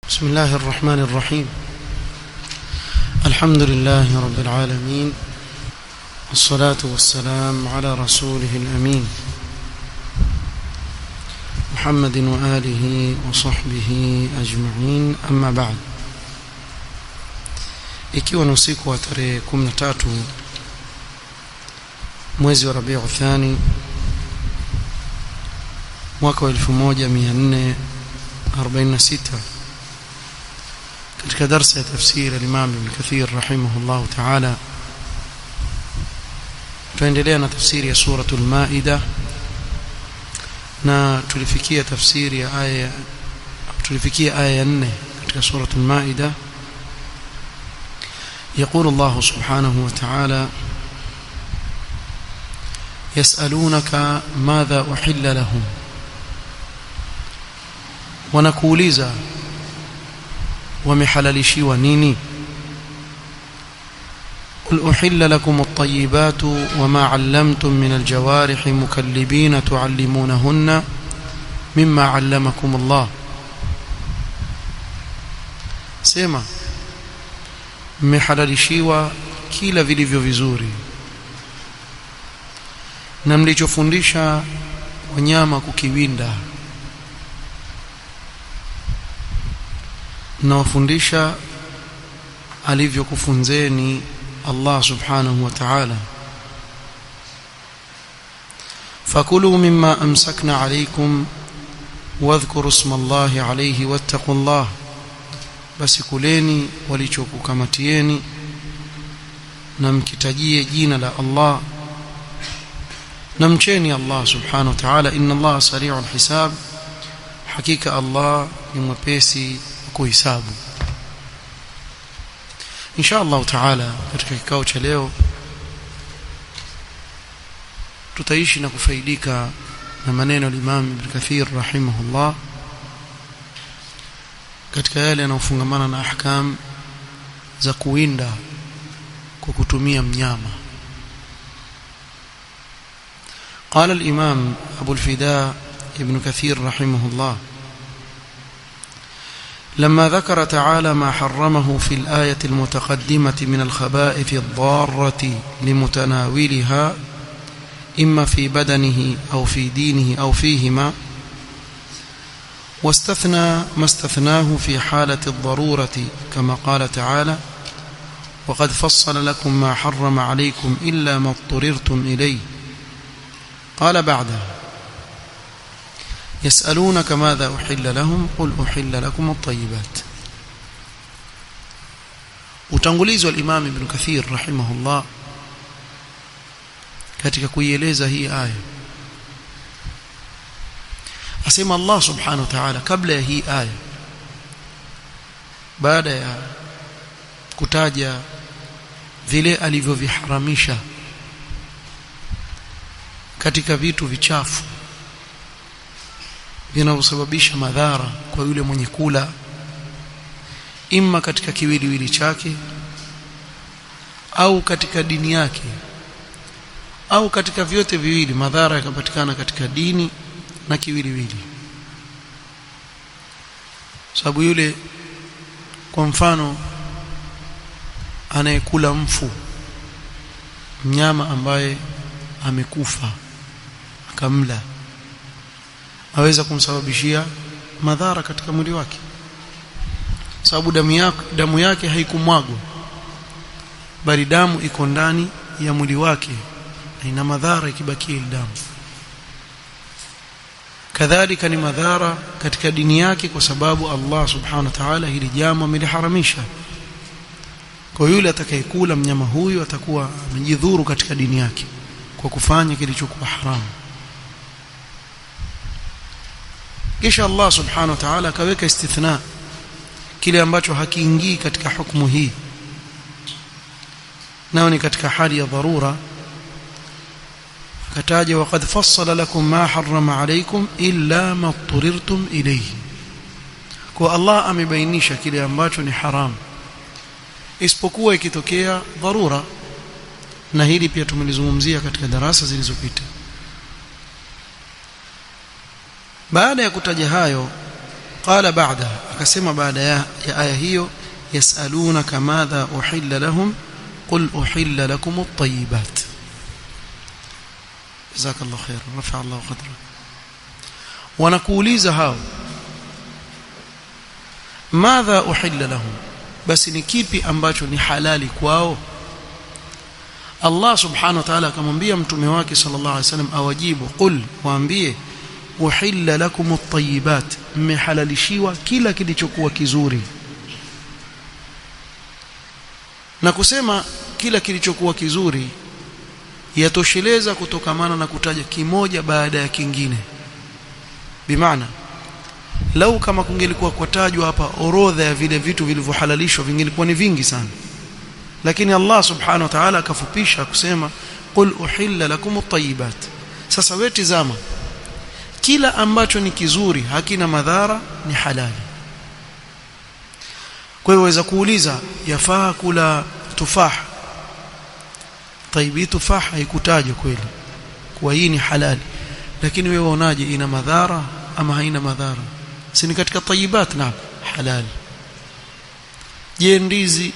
بسم الله الرحمن الرحيم. الحمد لله رب العالمين، والصلاة والسلام على رسوله الأمين محمد وآله وصحبه أجمعين. أما بعد، ikiwa ni usiku wa tarehe 13 mwezi wa Rabiul Thani mwaka wa 1446, katika darasa ya tafsiri al-Imam Ibn Kathir rahimahullah ta'ala, tuendelea na tafsiri ya suratul Maida na tulifikia tafsiri ya aya ya 4 katika suratul Maida. يقول الله سبحانه وتعالى: يسألونك ماذا أحل لهم، wanakuuliza wamehalalishiwa nini. قل أحل لكم الطيبات وما علمتم من الجوارح مكلبين تعلمونهن مما علمكم الله. sema mmehalalishiwa kila vilivyo vizuri na mlichofundisha wanyama kukiwinda, na wafundisha alivyokufunzeni Allah subhanahu wa ta'ala. fakulu mimma amsakna alaykum wadhkuru isma Allahi alayhi wattaqullah, basi kuleni walichokukamatieni na mkitajie jina la Allah na mcheni Allah subhanahu wa ta'ala. inna Allah sari'ul hisab, hakika Allah ni mwepesi kuhisabu. insha Allah ta'ala, katika kikao cha leo tutaishi na kufaidika na maneno ya Imam Ibn Kathir rahimahullah katika yale yanayofungamana na ahkam za kuwinda kwa kutumia mnyama. قال الإمام أبو الفداء ابن كثير رحمه الله: لما ذكر تعالى ما حرمه في الآية المتقدمة من الخبائث الضارة لمتناولها إما في بدنه أو في دينه أو فيهما، واستثنى ما استثناه في حالة الضرورة كما قال تعالى: وقد فصل لكم ما حرم عليكم إلا ما اضطررتم إليه. قال بعدها: يسألونك ماذا أحل لهم قل أحل لكم الطيبات. utangulizi wa Imam Ibn Kathir rahimahullah katika kuieleza hii aya, asema Allah subhanahu wa ta'ala kabla ya hii aya, baada ya kutaja vile alivyoviharamisha katika vitu vichafu vinavyosababisha madhara kwa yule mwenye kula, imma katika kiwiliwili chake au katika dini yake, au katika vyote viwili, madhara yakapatikana katika dini na kiwiliwili. Sababu yule, kwa mfano, anayekula mfu, mnyama ambaye amekufa akamla, aweza kumsababishia madhara katika mwili wake, sababu damu yake haikumwagwa, bali damu iko ndani ya mwili wake, ina madhara ikibakia ile damu. Kadhalika ni madhara katika dini yake, kwa sababu Allah subhanahu wa ta'ala hili jambo ameliharamisha. Kwa yule atakayekula mnyama huyu atakuwa amejidhuru katika dini yake kwa kufanya kilichokuwa haramu. Kisha Allah subhanahu wa ta'ala akaweka istithna, kile ambacho hakiingii katika hukumu hii, nao ni katika hali ya dharura. akataja: waqad fassala lakum ma harrama alaykum illa ma turirtum ilayhi. kwa Allah amebainisha kile ambacho ni haramu isipokuwa ikitokea dharura, na hili pia tumelizungumzia katika darasa zilizopita. Baada ya kutaja hayo, قال بعدها akasema baada ya aya hiyo yasalunaka madha uhilla lahum qul uhilla lakum at-tayyibat jazakallahu khairan rafa Allah qadrak wanakuuliza hao madha uhilla lahum basi ni kipi ambacho ni halali kwao Allah subhanahu wa ta'ala akamwambia mtume wake sallallahu alaihi wasallam awajibu qul waambie uhilla lakum at-tayyibat mmehalalishiwa kila kilichokuwa kizuri na kusema kila kilichokuwa kizuri yatosheleza kutokamana na kutaja kimoja baada ya kingine bimaana lau kama kungelikuwa kutajwa hapa orodha ya vile vitu vilivyohalalishwa vingelikuwa ni vingi sana lakini Allah subhanahu wa ta'ala akafupisha kusema qul uhilla lakum at-tayyibat sasa wewe tazama kila ambacho ni kizuri hakina madhara ni halali kwa hiyo waweza kuuliza yafaa kula tufaha tayyibi tufaha haikutajwa kweli kwa hii ni halali lakini wewe unaje ina madhara ama haina madhara si ni katika tayyibat na halali je ndizi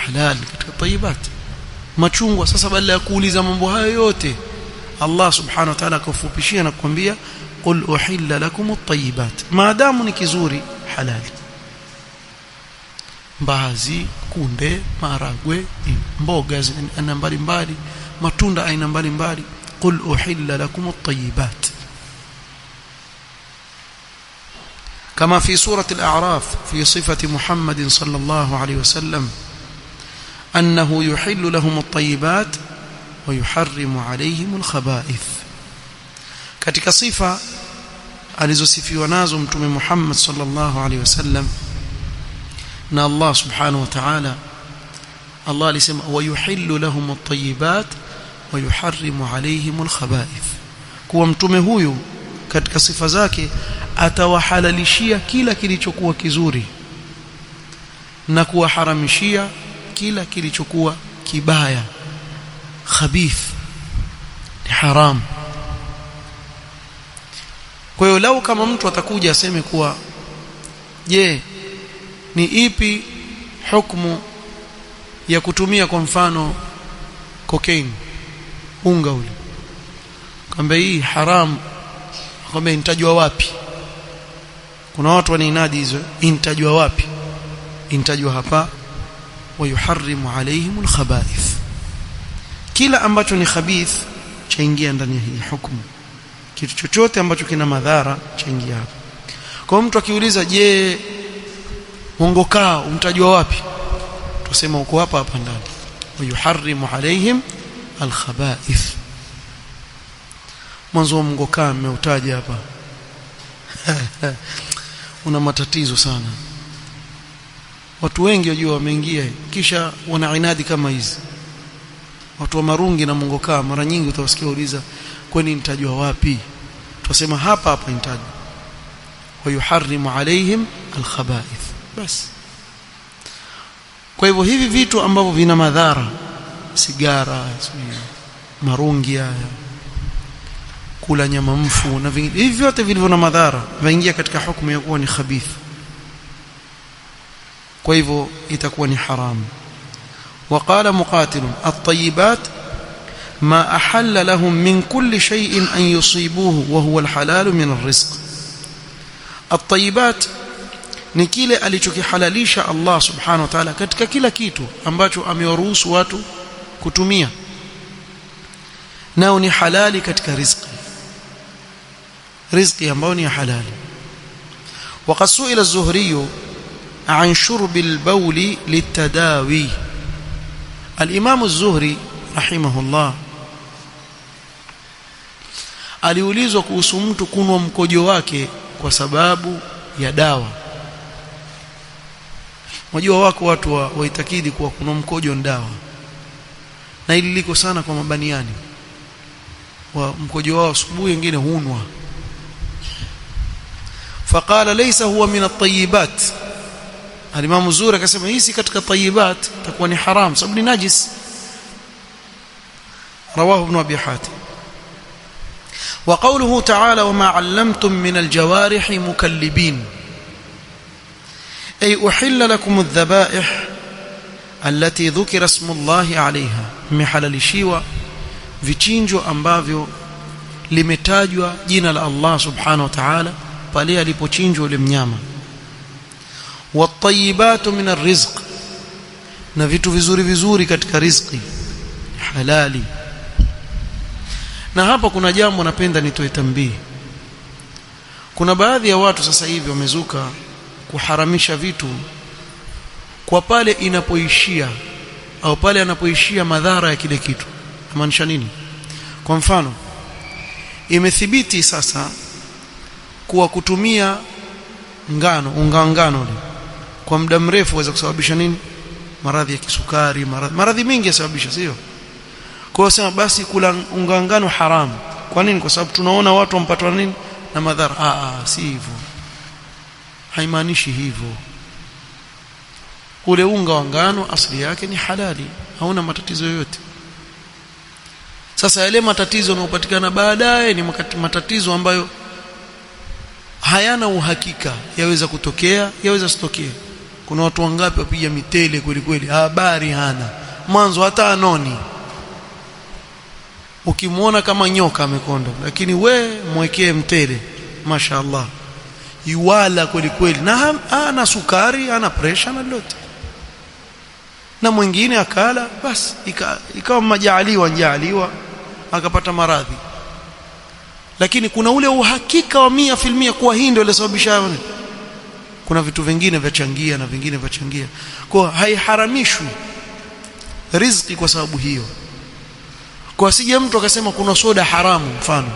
halali katika tayyibat machungwa sasa badala ya kuuliza mambo hayo yote Allah subhanahu wa ta'ala akafupishia na kukwambia qul uhilla lakum at-tayyibat maadamu ni kizuri halali mbaazi kunde maharagwe mboga aina mbalimbali matunda aina mbalimbali qul uhilla lakum at-tayyibat كما في سورة الأعراف في صفة محمد صلى الله عليه وسلم أنه يحل لهم الطيبات ويحرم عليهم الخبائث katika sifa alizosifiwa nazo mtume Muhammad sallallahu alaihi wasallam na Allah subhanahu wa ta'ala Allah alisema wayuhillu lahum at-tayyibat wa yuharrimu alayhim al-khaba'ith kuwa mtume huyu katika sifa zake atawahalalishia kila kilichokuwa kizuri na kuwaharamishia kila kilichokuwa kibaya khabith ni haram kwa hiyo lau kama mtu atakuja aseme kuwa je ni ipi hukumu ya kutumia kwa mfano cocaine unga ule kwamba hii haram kwamba intajwa wapi kuna watu wanainadi hizo intajwa wapi intajwa hapa wayuharrimu alayhim alkhaba'ith kila ambacho ni khabith chaingia ndani ya hii hukumu kitu chochote ambacho kina madhara chaingia hapa kwa mtu akiuliza je mongokaa umtajwa wapi tusema uko hapa hapa ndani wayuharrimu alayhim alkhaba'ith mwanzo mongokaa mmeutaja hapa una matatizo sana watu wengi wajua wameingia kisha wana inadi kama hizi watu wa marungi na mongokaa mara nyingi utawasikia uliza kwani nitajua wapi tusema hapa hapa nitajwa wayuharrimu alayhim alkhaba'ith bas kwa hivyo hivi vitu ambavyo vina madhara sigara marungi haya kula nyama mfu na hivi vyote vilivyo na madhara vaingia katika hukumu ya kuwa ni khabith kwa hivyo itakuwa ni haram وقال مقاتل الطيبات ما أحل لهم من كل شيء أن يصيبوه وهو الحلال من الرزق الطيبات ni kile alichokihalalisha Allah subhanahu wa ta'ala katika kila kitu ambacho amewaruhusu watu kutumia nao ni halali katika riziki ambayo ni halali وقد سئل الزهري عن شرب البول للتداوي الإمام الزهري رحمه الله aliulizwa kuhusu mtu kunwa mkojo wake kwa sababu ya dawa unajua wako watu waitakidi kuwa kunwa mkojo ni dawa na hili liko sana kwa mabaniani wa mkojo wao asubuhi wengine hunwa faqala laysa huwa min at-tayyibat al-imam Zuri akasema hii si katika tayyibat itakuwa ni haram sababu ni najis rawahu ibn Abi Hatim وقوله تعالى وما علمتم من الجوارح مكلبين ay uhilla lakum adh-dhabaih allati dhukira ismullahi alayha, mmehalalishiwa vichinjo ambavyo limetajwa jina la Allah subhanahu wa ta'ala pale alipochinjwa ule mnyama. Wat-tayyibatu min ar-rizq, na vitu vizuri vizuri katika riziki halali. Na hapa kuna jambo napenda nitoe tambii. Kuna baadhi ya watu sasa hivi wamezuka kuharamisha vitu kwa pale inapoishia au pale anapoishia madhara ya kile kitu. Maanisha nini? Kwa mfano, imethibiti sasa kuwa kutumia unga ngano kwa muda mrefu waweza kusababisha nini? Maradhi ya kisukari, maradhi mengi yasababisha, sio? Kwa hiyo sema basi kula unga ngano haramu. Kwa nini? Kwa sababu tunaona watu wampatwa nini na madhara. Si hivyo. Haimaanishi hivyo. Ule unga wa ngano asili yake ni halali, hauna matatizo yoyote. Sasa yale matatizo yanayopatikana baadaye ni matatizo ambayo hayana uhakika, yaweza kutokea, yaweza sitokea. Kuna watu wangapi wapiga mitele kweli kweli, habari hana mwanzo hata anoni, ukimuona kama nyoka amekonda, lakini we mwekee mtele, mashaallah yuwala kweli kweli, na ana sukari, ana pressure na lote. Na mwingine akala basi ikawa majaliwa akapata maradhi. Lakini kuna ule uhakika wa 100% kuwa hii ndio ilisababisha hayo. Kuna vitu vingine vyachangia na vingine vyachangia. Kwa haiharamishwi riziki kwa sababu hiyo. Kwa sije mtu akasema kuna soda haramu mfano.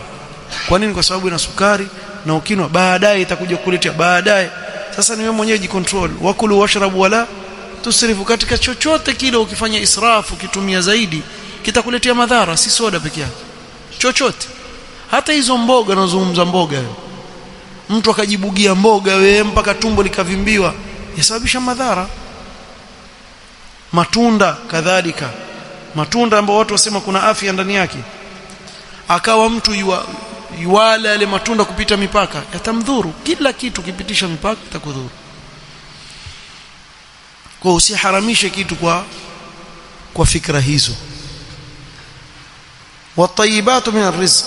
Kwa nini? Kwa sababu ina sukari na ukinwa baadaye itakuja kukuletea baadaye. Sasa ni wewe mwenyewe jicontrol. Wakulu washrabu wala tusrifu. Katika chochote kile ukifanya israfu, ukitumia zaidi, kitakuletea madhara, si soda peke yake. Chochote. Hata hizo mboga, nazungumza mboga, mtu akajibugia mboga wewe mpaka tumbo likavimbiwa, yasababisha madhara. Matunda kadhalika, matunda ambayo watu wasema kuna afya ndani yake, akawa mtu yuwala yale matunda kupita mipaka, yatamdhuru. Kila kitu kipitisha mipaka itakudhuru. Kwa usiharamishe kitu kwa fikra hizo. Wat-tayyibatu min ar-rizq,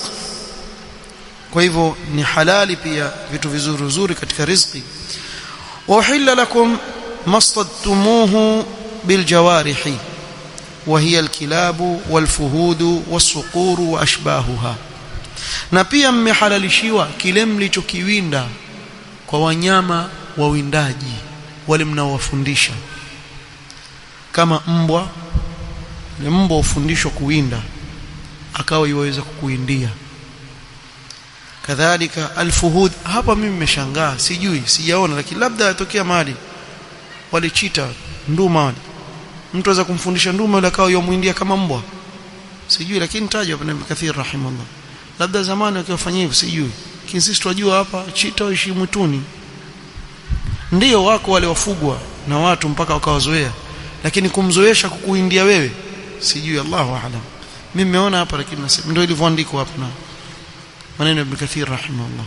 kwa hivyo ni halali pia vitu vizuri vizuri katika riziki. Wa uhilla lakum mastadtumuhu biljawarihi wa hiya alkilabu walfuhudu wasuquru wa ashbahuha, na pia mmehalalishiwa kile mlichokiwinda kwa wanyama wawindaji wale mnaowafundisha. Kama mbwa, ni mbwa ufundishwa kuwinda akawa yaweza kukuindia. Kadhalika alfuhud, hapa mimi nimeshangaa, sijaona, lakini labda yatokea mahali walichita nduma wale, mtu aweza kumfundisha nduma yule akawa yomuindia kama mbwa, sijui, lakini tajwa Ibn Kathir rahimahullah, labda zamani wakiwafanyia hivyo, sijui, lakini sisi tunajua hapa chita waishi mwituni. Ndio wako wale wafugwa na watu mpaka wakawazoea, lakini kumzoesha kukuindia wewe sijui, Allahu a'lam. Mimi nimeona hapa, lakini nasema ndio ilivyoandikwa hapa na maneno ya Ibn Kathir rahimahullah,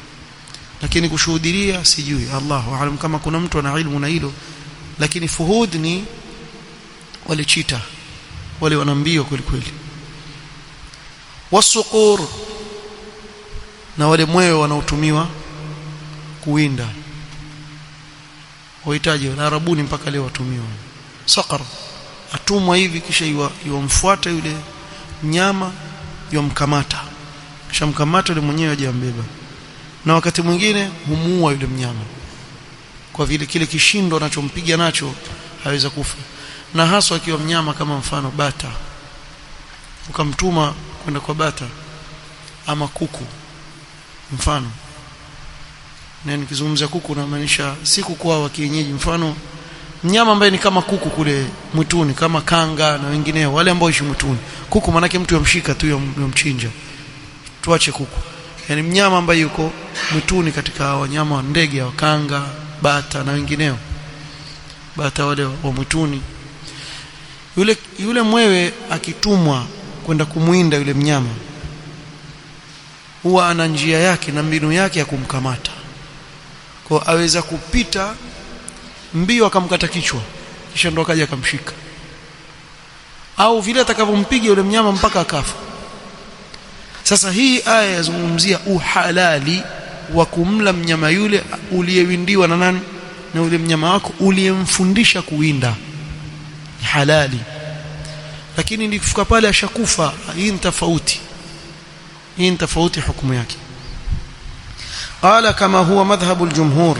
lakini kushuhudia sijui, Allahu a'lam kama kuna mtu ana ilmu na hilo. Lakini fuhud ni wale chita wale wanambio kweli kweli. Wasuqur, na wale mwewe wanaotumiwa kuwinda, wahitaji na Arabuni mpaka leo watumiwa. Saqar atumwa hivi, kisha yomfuata yule mnyama, yomkamata, kisha mkamata yule mwenyewe aje ambeba, na wakati mwingine humuua yule mnyama kwa vile kile kishindo anachompiga nacho haweza kufa. Na haswa akiwa mnyama kama mfano bata, ukamtuma kwenda kwa bata ama kuku mfano, na nikizungumza kuku na maanisha si kuku wa kienyeji, mfano mnyama ambaye ni kama kuku kule mwituni, kama kanga na wengineo wale ambao ishi mwituni. Kuku manake mtu yamshika tu yomchinja, tuache kuku, yani mnyama ambaye yuko mwituni katika wanyama wa ndege wa kanga, bata na wengineo, bata wale wa mwituni. Yule mwewe akitumwa kwenda kumwinda yule mnyama, huwa ana njia yake na mbinu yake ya kumkamata. Kwa aweza kupita mbio akamkata kichwa kisha ndo akaja akamshika, au vile atakavompiga yule mnyama mpaka akafa. Sasa hii aya yazungumzia uhalali wa kumla mnyama yule uliyewindiwa na nani? Na yule mnyama wako uliyemfundisha kuwinda, halali. Lakini nikifika pale ashakufa, hii ni tofauti, hii ni tofauti hukumu yake. Qala kama huwa madhhabu al-jumhur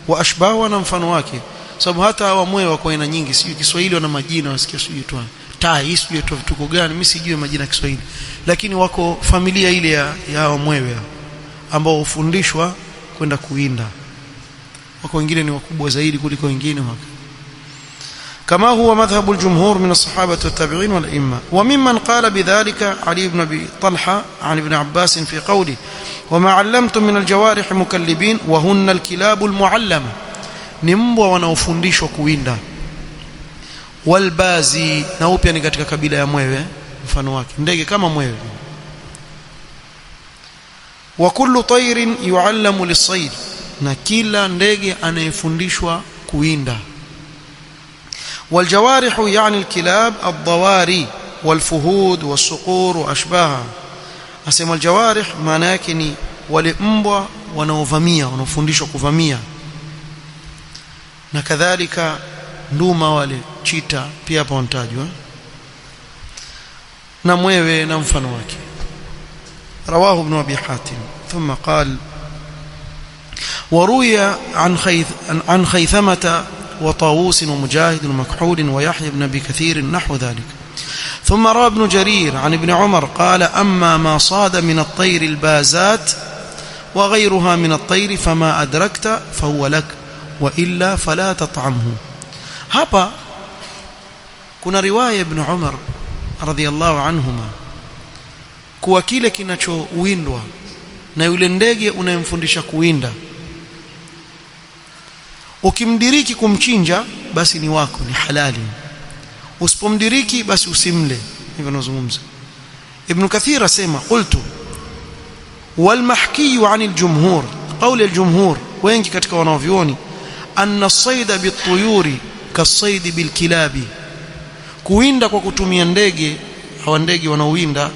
wa ashbahu, na mfano wake, sababu hata hawa mwewe wako aina nyingi, sio Kiswahili wana majina wasikia sio tu tai sio tu vituko gani, mimi sijui majina ya Kiswahili, lakini wako familia ile ya hawa mwewe ambao hufundishwa kwenda kuinda. Wako wengine ni wakubwa zaidi kuliko wengine wako. كما هو مذهب الجمهور من الصحابة والتابعين والأئمة. وممن قال بذلك علي بن أبي طلحة عن ابن عباس في قوله وما علمتم من الجوارح مكلبين وهن الكلاب المعلمة، نمبوا wanaofundishwa kuwinda. Walbazi, na upya ni katika kabila ya mwewe, mfano wake ndege kama mwewe. Wa kullu tayrin yuallamu lis-sayd, na kila ndege anayefundishwa kuwinda. والجوارح يعني الكلاب الضواري والفهود والصقور واشباهها. asema aljawarih maana yake ni wale mbwa wanaovamia, wanaofundishwa kuvamia, na kadhalika nduma wale chita pia hapo wanatajwa, na mwewe na mfano wake. رواه ابن أبي حاتم. ثم قال وروي عن خيثمة وطاووس ومجاهد ومكحول ويحيى بن أبي كثير نحو ذلك. ثم روى ابن جرير عن ابن عمر قال أما ما صاد من الطير البازات وغيرها من الطير فما أدركت فهو لك وإلا فلا تطعمه. hapa kuna riwaya ibn Umar radhiyallahu anhuma kuwa kile kinachowindwa na yule ndege unayemfundisha kuwinda, ukimdiriki kumchinja basi ni wako, ni halali. Usipomdiriki basi usimle. Hivyo nazungumza. Ibn Kathir asema qultu wal mahki 'an al-jumhur, qawli al-jumhur wengi katika wanavyuoni, anna as-sayda bit-tuyuri kas-sayd bil-kilabi, kuwinda kwa kutumia ndege, hawa ndege wanaowinda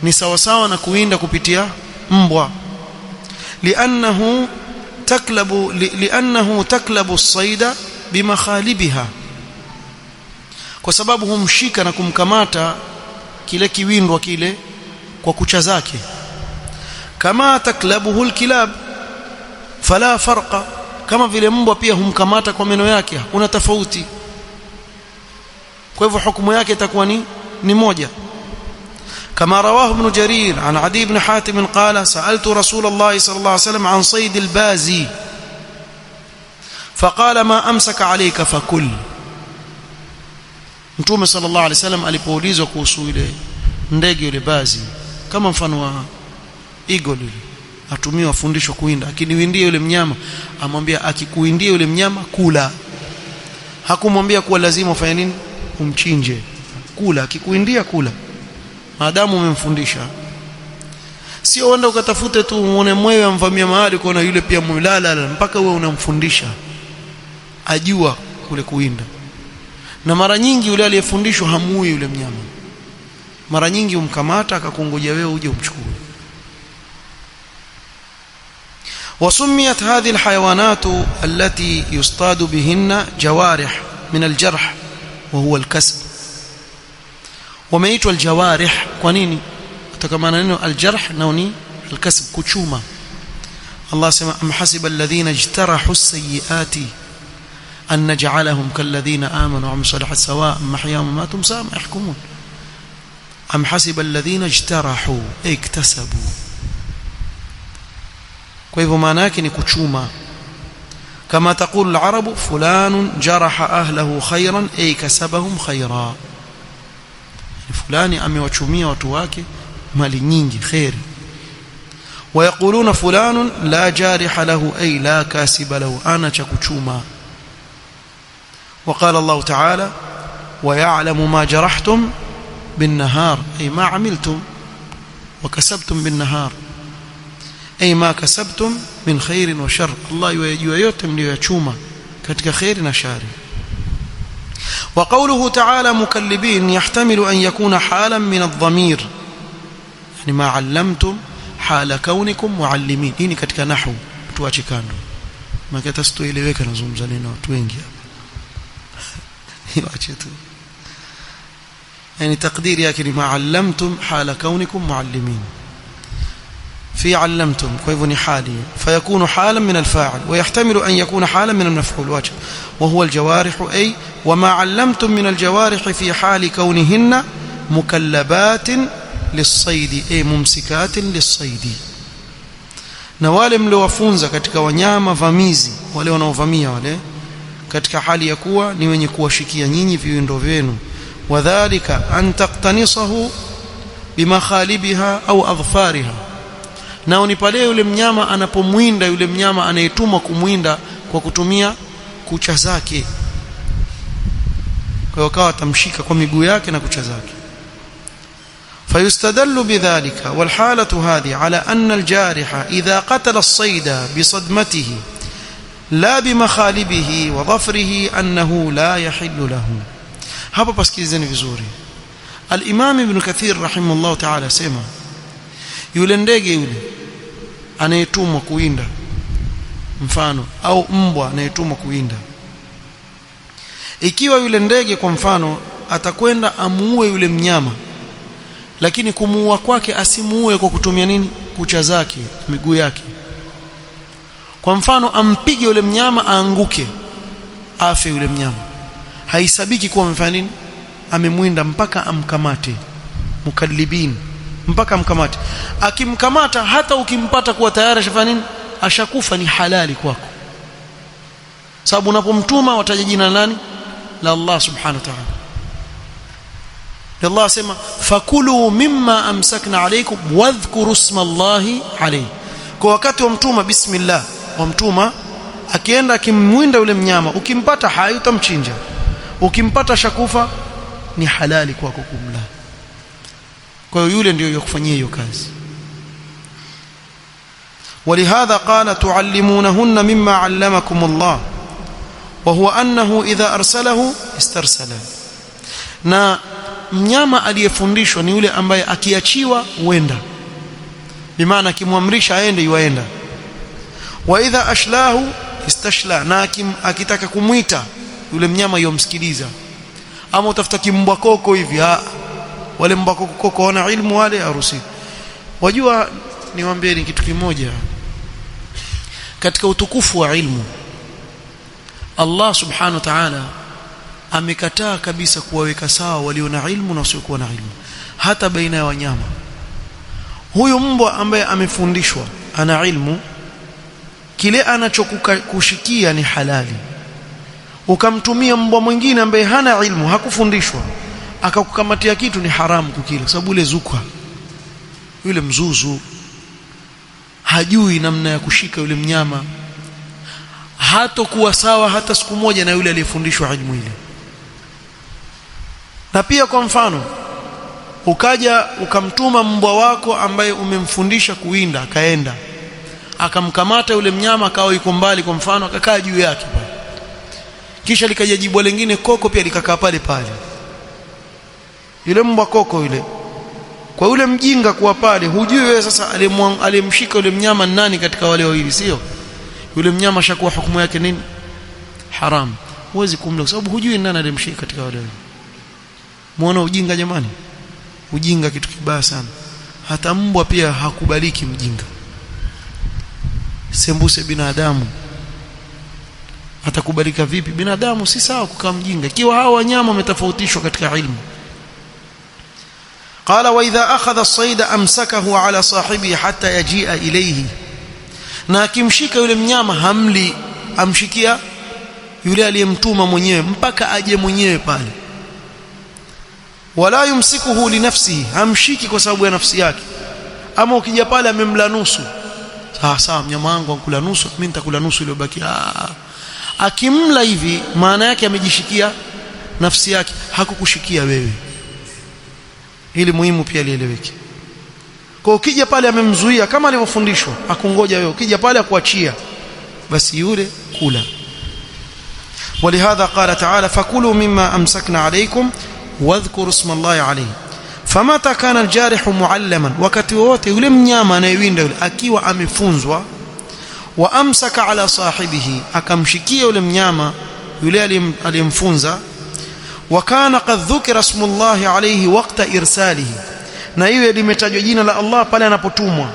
ni sawa sawa na kuwinda kupitia mbwa. لأنه تكلب الصيد بمخالبها, kwa sababu humshika na kumkamata kile kiwindwa kile kwa kucha zake. Kama taklabuhu alkilab fala farqa, kama vile mbwa pia humkamata kwa meno yake, hakuna tofauti. Kwa hivyo hukumu yake itakuwa ni moja. كما رواه ابن جرير عن عدي بن حاتم قال سألت رسول الله صلى الله عليه وسلم عن صيد البازي فقال ما أمسك عليك فكل. Mtume صلى الله عليه وسلم alipoulizwa kuhusu ile ndege yule bazi, kama mfano wa eagle, atumiwa fundisho kuwinda, akiniwindia yule mnyama amwambia akikuwindia yule mnyama kula. Hakumwambia kuwa lazima ufanye nini, umchinje. Kula, akikuwindia kula maadamu umemfundisha. Sio uende ukatafute tu uone mwewe amvamia mahali kuona yule pia mwilala, mpaka wewe unamfundisha ajua kule kuwinda. Na mara nyingi yule aliyefundishwa hamui yule mnyama, mara nyingi umkamata akakungoja wewe uje umchukue. وسميت هذه الحيوانات التي يصطاد بهن جوارح من الجرح وهو الكسب. wameitwa aljawarih kwa nini? Kutokana na neno aljarh na ni alkasb, kuchuma. Allah sema am hasiba alladhina ijtarahu as-sayyiati an naj'alahum kalladhina amanu wa amilus salihati sawa'an mahyahum wa mamatum sa'a ma yahkumun. am hasiba alladhina ijtarahu iktasabu. Kwa hivyo maana yake ni kuchuma. kama taqulu al-arabu fulanun jaraha ahlahu khayran ay kasabahum khayra, fulani amewachumia watu wake mali nyingi khairi. ويقولون فلان لا جارح له أي لا كاسب له, أنا chakuchuma. وقال الله تعالى ويعلم ما جرحتم بالنهار أي ما عملتم وكسبتم بالنهار أي ما كسبتم من خير وشر. الله يجua yote mlioyachuma katika khairi na shari. وقوله تعالى مكلبين يحتمل أن يكون حالا من الضمير يعني ما علمتم حال كونكم معلمين. hii katika nahwu tuache kando maana tutaeleweka nazungumza neno watu wengi hapa acha tu يعني تقدير yake ni ما علمتم حال كونكم معلمين في علمتم فيكون حالي فيكون حالا من الفاعل ويحتمل أن يكون حالا من المفعول وجه وهو الجوارح أي وما علمتم من الجوارح في حال كونهن مكلبات للصيد أي ممسكات للصيد. na wale mliowafunza katika wanyama vamizi wale wanaovamia wale katika hali ya kuwa ni wenye kuwashikia nyinyi viwindo vyenu. wadhālika an taqtanisahu bimakhalibiha au adhfariha, nao ni pale yule mnyama anapomwinda yule mnyama anayetumwa kumwinda kwa kutumia kucha zake, kwa hiyo akawa atamshika kwa miguu yake na kucha zake. فيستدل بذلك والحالة هذه على أن الجارح إذا قتل الصيد بصدمته لا بمخالبه وظفره أنه لا يحل له. hapa pasikilizeni vizuri. Al-Imam Ibn Kathir rahimahullah ta'ala sema yule ndege yule anayetumwa kuwinda mfano au mbwa anayetumwa kuwinda, ikiwa yule ndege kwa mfano atakwenda amuue yule mnyama, lakini kumuua kwake asimuue kwa kutumia nini? Kucha zake, miguu yake. Kwa mfano ampige yule mnyama aanguke afe yule mnyama, haisabiki kuwa amefanya nini? Amemwinda mpaka amkamate. Mukallibin, mpaka amkamate. Akimkamata hata ukimpata kuwa tayari ashafanya nini? Ashakufa, ni halali kwako, sababu unapomtuma wataja jina nani? La Allah subhanahu wa ta'ala. Allah sema fakulu mimma amsakna alaykum wadhkuru isma Allahi alayhi. Kwa wakati wa mtuma bismillah, wa mtuma akienda akimwinda yule mnyama, ukimpata hai utamchinja, ukimpata shakufa ni halali kwako kumla. Kwa hiyo yule ndio yakufanyia hiyo kazi. ولهذا قال تعلمونهن مما علمكم الله وهو أنه إذا أرسله استرسل. na mnyama aliyefundishwa ni yule ambaye akiachiwa huenda, bimaana akimwamrisha aende yuaenda. wa idha ashlahu istashla, na akitaka kumuita yule mnyama yomsikiliza. Ama utafuta kimbwa koko hivi, wale mbwa koko wana ilmu wale harusi. Wajua niwaambieni kitu kimoja, katika utukufu wa ilmu Allah subhanahu wa ta'ala amekataa kabisa kuwaweka sawa walio na ilmu na wasiokuwa na ilmu, hata baina ya wanyama. Huyu mbwa ambaye amefundishwa ana ilmu, kile anachokushikia ni halali. Ukamtumia mbwa mwingine ambaye hana ilmu, hakufundishwa, akakukamatia kitu, ni haramu kukila, sababu yule zukwa, yule mzuzu hajui namna ya kushika yule mnyama, hatakuwa sawa hata siku moja na yule aliyefundishwa ilmu ile. Na pia kwa mfano ukaja ukamtuma mbwa wako ambaye umemfundisha kuwinda, akaenda akamkamata yule mnyama, akawa yuko mbali, kwa mfano akakaa juu yake pale, kisha likaja jibwa lingine koko pia likakaa pale pale, yule mbwa koko yule, kwa yule mjinga kuwa pale, hujui wewe sasa aliyemshika yule mnyama nani katika wale wawili, sio yule mnyama shakuwa hukumu yake nini? Haram. Huwezi kumla kwa sababu hujui nani aliyemshika katika wale wawili. Muona ujinga jamani? Ujinga kitu kibaya sana. Hata mbwa pia hakubaliki mjinga. Sembuse binadamu atakubalika vipi? Binadamu si sawa kukaa mjinga, ikiwa hao wanyama wametofautishwa katika ilmu. قال واذا اخذ الصيد امسكه على صاحبه حتى يجيء اليه, na akimshika yule mnyama hamli, amshikia yule aliyemtuma mwenyewe mpaka aje mwenyewe pale. wala yumsikuhu li nafsihi, hamshiki kwa sababu ya nafsi yake. Ama ukija pale amemla nusu, sawa mnyama wangu ankula nusu, mimi nitakula nusu ile baki. Akimla hivi maana yake amejishikia nafsi yake, hakukushikia wewe. Hili muhimu pia lieleweke. Kwa ukija pale amemzuia kama alivyofundishwa, akungoja wewe, ukija pale akuachia, basi yule kula. ولهذا قال تعالى فكلوا مما أمسكنا عليكم واذكروا اسم الله عليه. فمتى كان الجارح معلما wakati wote yule mnyama anayewinda yule akiwa amefunzwa wa amsaka ala sahibihi akamshikia yule mnyama yule aliyemfunza wa kana qad dhukira ismullahi alayhi waqta irsalihi na iwe limetajwa jina la Allah pale anapotumwa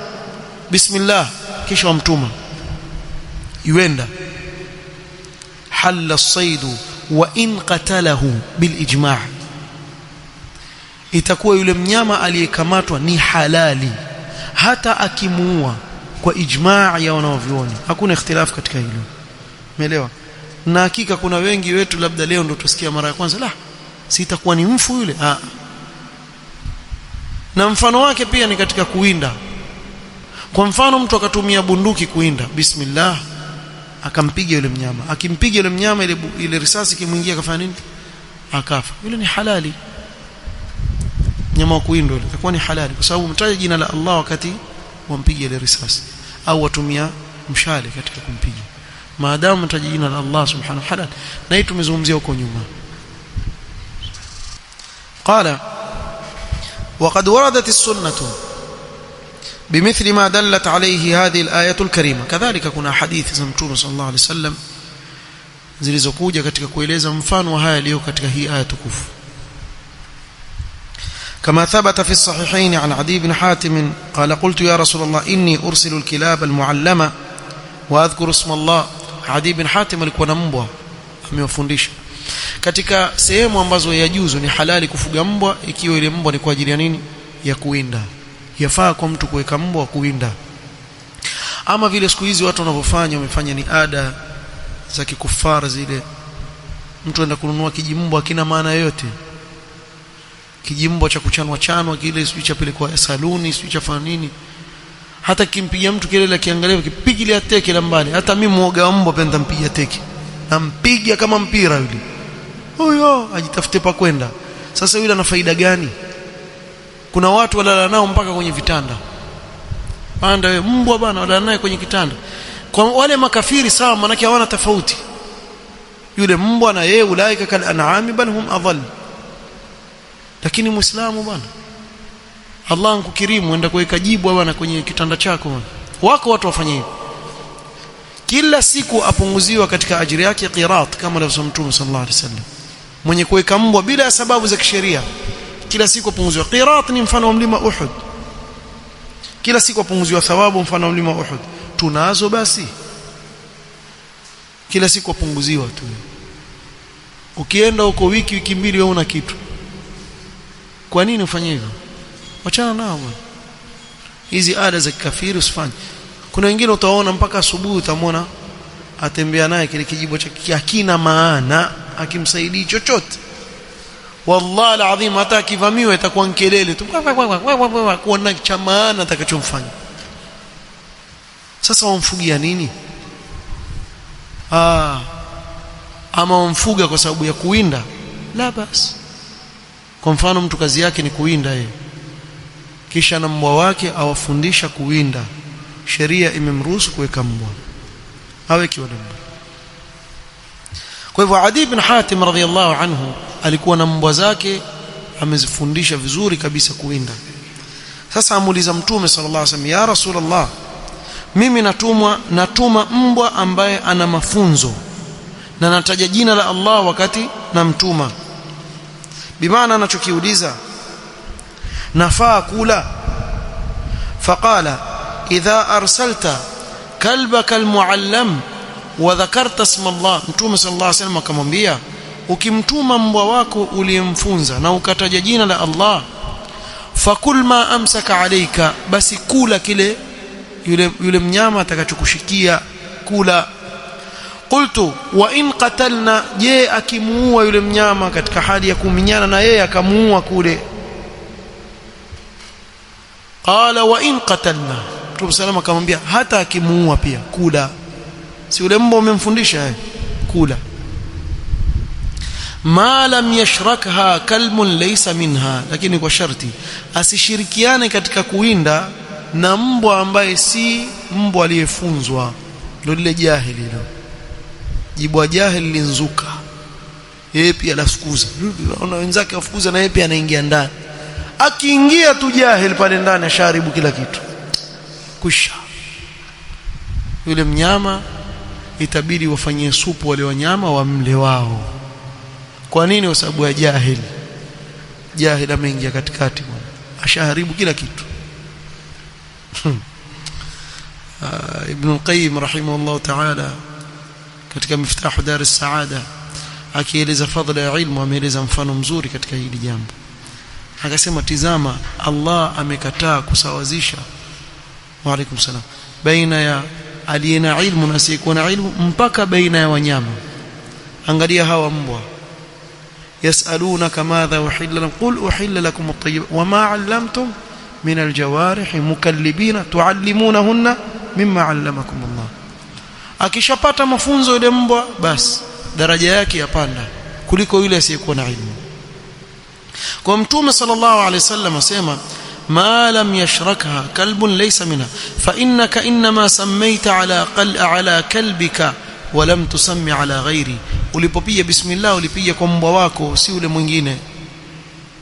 bismillah kisha wamtuma yuenda halla as-sayd wa in qatalahu bil ijma' itakuwa yule mnyama aliyekamatwa ni halali hata akimuua kwa ijma' ya wanaovioni, hakuna ikhtilafu katika hilo. Umeelewa? Na hakika kuna wengi wetu labda leo ndo tusikia mara ya kwanza la si itakuwa ni mfu yule. Na mfano wake pia ni katika kuwinda. Kwa mfano mtu akatumia bunduki kuwinda, bismillah akampiga yule mnyama, akimpiga yule mnyama ile risasi kimuingia akafanya nini? Akafa. Yule ni halali. Nyama wa kuwindwa itakuwa ni halali kwa sababu mtaja jina la Allah wakati wampiga ile risasi au watumia mshale katika kumpiga, maadamu mtaja jina la Allah subhanahu wa ta'ala. Na hii tumezungumzia huko nyuma. Qala وقد وردت السنة بمثل ما دلت عليه هذه الآية الكريمة. كذلك كنا حديث za Mtume صلى الله عليه وسلم zilizokuja katika kueleza mfano wa haya yaliyo katika hii aya tukufu. كما ثبت في الصحيحين عن عدي بن حاتم قال قلت يا رسول الله إني أرسل الكلاب المعلمة وأذكر اسم الله. عدي بن حاتم alikuwa na mbwa amewafundisha katika sehemu ambazo yajuzu ni halali kufuga mbwa ikiwa ile mbwa ni kwa ajili ya nini? Ya kuwinda. Yafaa kwa mtu kuweka mbwa kuwinda. Ama vile siku hizi watu wanavyofanya wamefanya ni ada za kikufara zile, mtu anaenda kununua kijimbwa kina maana yote, kijimbwa cha kuchanwa kile sio cha pelekwa saluni sio cha fanya nini, hata kimpigia mtu kelele akiangalia kipigilia teke la mbali. Hata mimi muoga wa mbwa penda mpigia teke, nampiga kama mpira yule, huyo ajitafute pa kwenda. Sasa yule ana faida gani? Kuna watu walala nao mpaka kwenye vitanda. Panda wewe mbwa bana, walala naye kwenye kitanda. Kwa wale makafiri sawa, maana hawana tofauti. Yule mbwa na yeye ulaika kal an'ami bal hum adall. Lakini muislamu bwana, Allah ankukirimu enda kuweka jibwa bwana kwenye kitanda chako bwana. Wako watu wafanye hivyo. Kila siku apunguziwa katika ajira yake qirat kama alivyosema Mtume sallallahu alaihi wasallam. Mwenye kuweka mbwa bila sababu za kisheria kila siku apunguziwa qirat. Ni mfano wa mlima Uhud. Kila siku apunguziwa thawabu mfano wa mlima Uhud. Tunazo basi, kila siku apunguziwa tu. Ukienda huko wiki mbili wewe una kitu. Kwa nini ufanye hivyo? Wachana nao bwana. Hizi ada za kafiri usifanye. Kuna wengine utaona mpaka asubuhi utamwona atembea naye kile kijibo chake hakina maana, akimsaidii chochote. Wallahi alazim hata akivamiwa itakuwa kelele tu kuona cha maana atakachomfanya. Sasa wamfugia nini? Ama wamfuga kwa sababu ya kuwinda? La basi. Kwa mfano mtu kazi yake ni kuwinda yeye, kisha na mbwa wake awafundisha kuwinda, sheria imemruhusu kuweka mbwa, aweke wale mbwa. Kwa hivyo Adi ibn Hatim radhiyallahu anhu alikuwa na mbwa zake amezifundisha vizuri kabisa kuwinda. Sasa amuuliza Mtume sallallahu alaihi wasallam, ya Rasulullah, mimi natuma mbwa ambaye ana mafunzo na nataja jina la Allah wakati namtuma. Bimaana anachokiuliza nafaa kula? Faqala idha arsalta kalbaka almuallam wa dhakarta isma Allah. Mtume sallallahu alaihi wasallam akamwambia, ukimtuma mbwa wako uliyemfunza na ukataja jina la Allah, fakul ma amsaka alayka, basi kula kile yule mnyama atakachokushikia kula. Qultu wa in qatalna, je akimuua yule mnyama katika hali ya kuminyana na yeye akamuua kule? Qala wa in qatalna, Mtume sallallahu akamwambia hata akimuua pia kula. Si yule mbwa umemfundisha kula. Ma lam yashrakha kalmun laysa minha, lakini kwa sharti asishirikiane katika kuwinda na mbwa ambaye si mbwa aliyefunzwa. Ndio lile jahili hilo. jibwa jahil linzuka, yeye pia anafukuza, anaona wenzake wafukuza na yeye pia anaingia ndani. Akiingia tu jahil pale ndani asharibu kila kitu, kusha yule mnyama itabidi wafanyie supu wale wanyama wamle wao. Kwa nini? Kwa sababu ya jahil ameingia katikati bwana, ashaharibu kila kitu. Ibn al-Qayyim rahimahullah ta'ala katika Miftahu Dar as-Saada akieleza fadhila ya ilmu ameeleza mfano mzuri katika hili jambo. Akasema tizama, Allah amekataa kusawazisha wa alaykum salam baina ya aliyena ilmu na asiyekuwa na ilmu, mpaka baina ya wanyama. Angalia hawa mbwa, yasalunaka madha uhilla lakum qul uhilla lakum at-tayyib wama 'allamtum min al-jawarih mukallibina tuallimunahunna mimma 'allamakum Allah. Akishapata mafunzo yule mbwa, basi daraja yake yapanda kuliko yule asiyekuwa na ilmu. Kwa Mtume sallallahu alayhi wasallam asema ma lam yashrakha kalbun laysa minha fa innaka inma sammayta ala kalbika wa lam tusammi ala ghairi. Ulipopiga bismillah ulipiga kwa mbwa wako, si ule mwingine.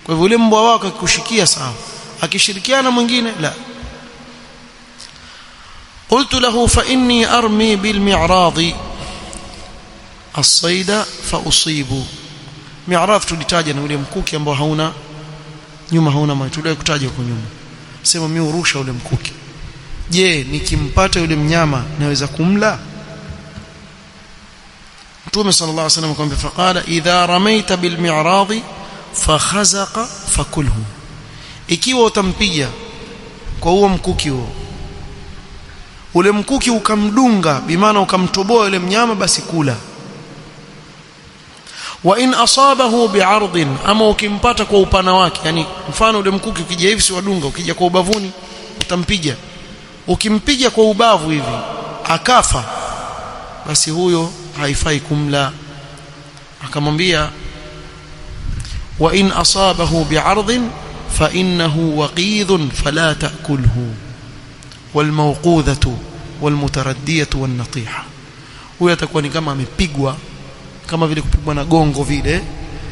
Kwa hivyo ule mbwa wako akikushikia sawa, akishirikiana mwingine la. Qultu lahu fa inni armi bil mi'radi as-sayda fa usibu. Mi'rad tulitaja na ule mkuki ambao hauna nyuma, hauna macho, tuliwahi kutaja huko nyuma. Sema mimi urusha ule mkuki, je, nikimpata yule mnyama naweza kumla? Mtume sallallahu alaihi wasallam akamwambia, faqala idha ramaita bil mi'radi fa khazaqa fakulhu. Ikiwa utampiga kwa huo mkuki huo, ule mkuki ukamdunga, bimaana ukamtoboa yule mnyama, basi kula. Wa in asabahu bi'ardin, ama ukimpata kwa upana wake, yani mfano ule mkuki ukija hivi si wadunga, ukija kwa ubavuni utampiga, ukimpiga kwa ubavu hivi akafa, basi huyo haifai kumla. Akamwambia wa in asabahu bi'ardin fa innahu waqidhun fala ta'kulhu wal mawqudhatu wal mutaraddiyatu wan natiha. Huyo atakuwa ni kama amepigwa, kama vile kupigwa na gongo vile,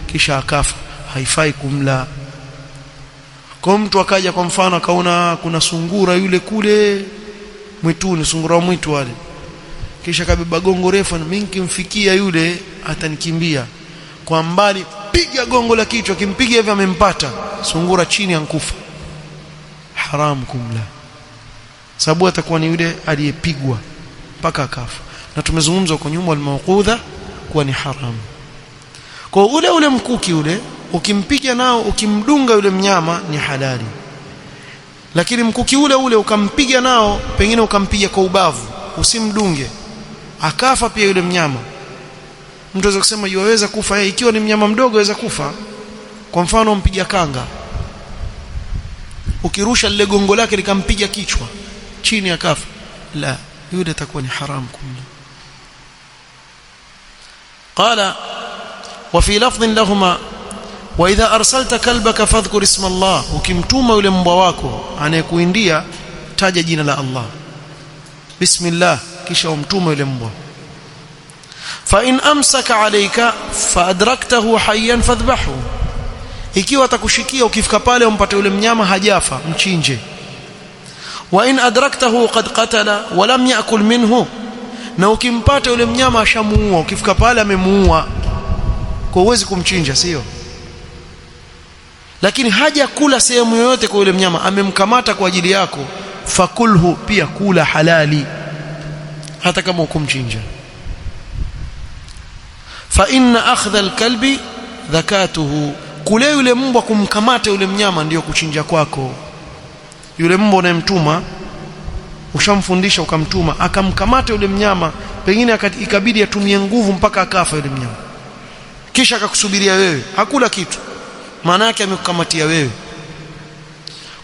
kisha akafa, haifai kumla. Kwa mtu akaja kwa mfano akaona kuna sungura yule kule mwituni, sungura wa mwitu wale, kisha kabeba gongo refu, na mimi nikimfikia yule atanikimbia kwa mbali, piga gongo la kichwa, kimpiga hivi amempata sungura chini ankufa, haram kumla, sababu atakuwa ni yule aliyepigwa mpaka akafa. Na tumezungumza huko nyuma al-mawqudha kuwa ni haram. Kwa ule mkuki ule ukimpiga nao, ukimdunga yule mnyama ni halali, lakini mkuki ule ukampiga nao, pengine ukampiga kwa ubavu, usimdunge akafa pia yule mnyama. Mtu anaweza kusema yuweza kufa yeye, ikiwa ni mnyama mdogo aweza kufa. Kwa mfano umpiga kanga, ukirusha lile gongo lake likampiga kichwa chini akafa, la, yule atakuwa ni haram kumla. قال وفي لفظ لهما واذا ارسلت كلبك فاذكر اسم الله. ukimtuma yule mbwa wako anayekuindia, taja jina la Allah, bismillah, kisha umtuma yule mbwa. fa in amsaka alayka fa adraktahu hayyan fadhbahu. Ikiwa atakushikia ukifika pale umpate yule mnyama hajafa, mchinje. wa in adraktahu qad qatala wa lam yaakul minhu, na ukimpata yule mnyama ashamuua, ukifika pale amemuua, kwa uwezi kumchinja, sio? Lakini haja kula sehemu yoyote kwa yule mnyama, amemkamata kwa ajili yako, fakulhu, pia kula halali hata kama ukumchinja. fa inna akhdha alkalbi dhakatuhu, kule yule mbwa kumkamata yule mnyama ndio kuchinja kwako. Yule mbwa unayemtuma, ushamfundisha ukamtuma, akamkamata yule mnyama, pengine ikabidi atumie nguvu mpaka akafa yule mnyama, kisha akakusubiria wewe, hakula kitu, maana yake amekukamatia wewe.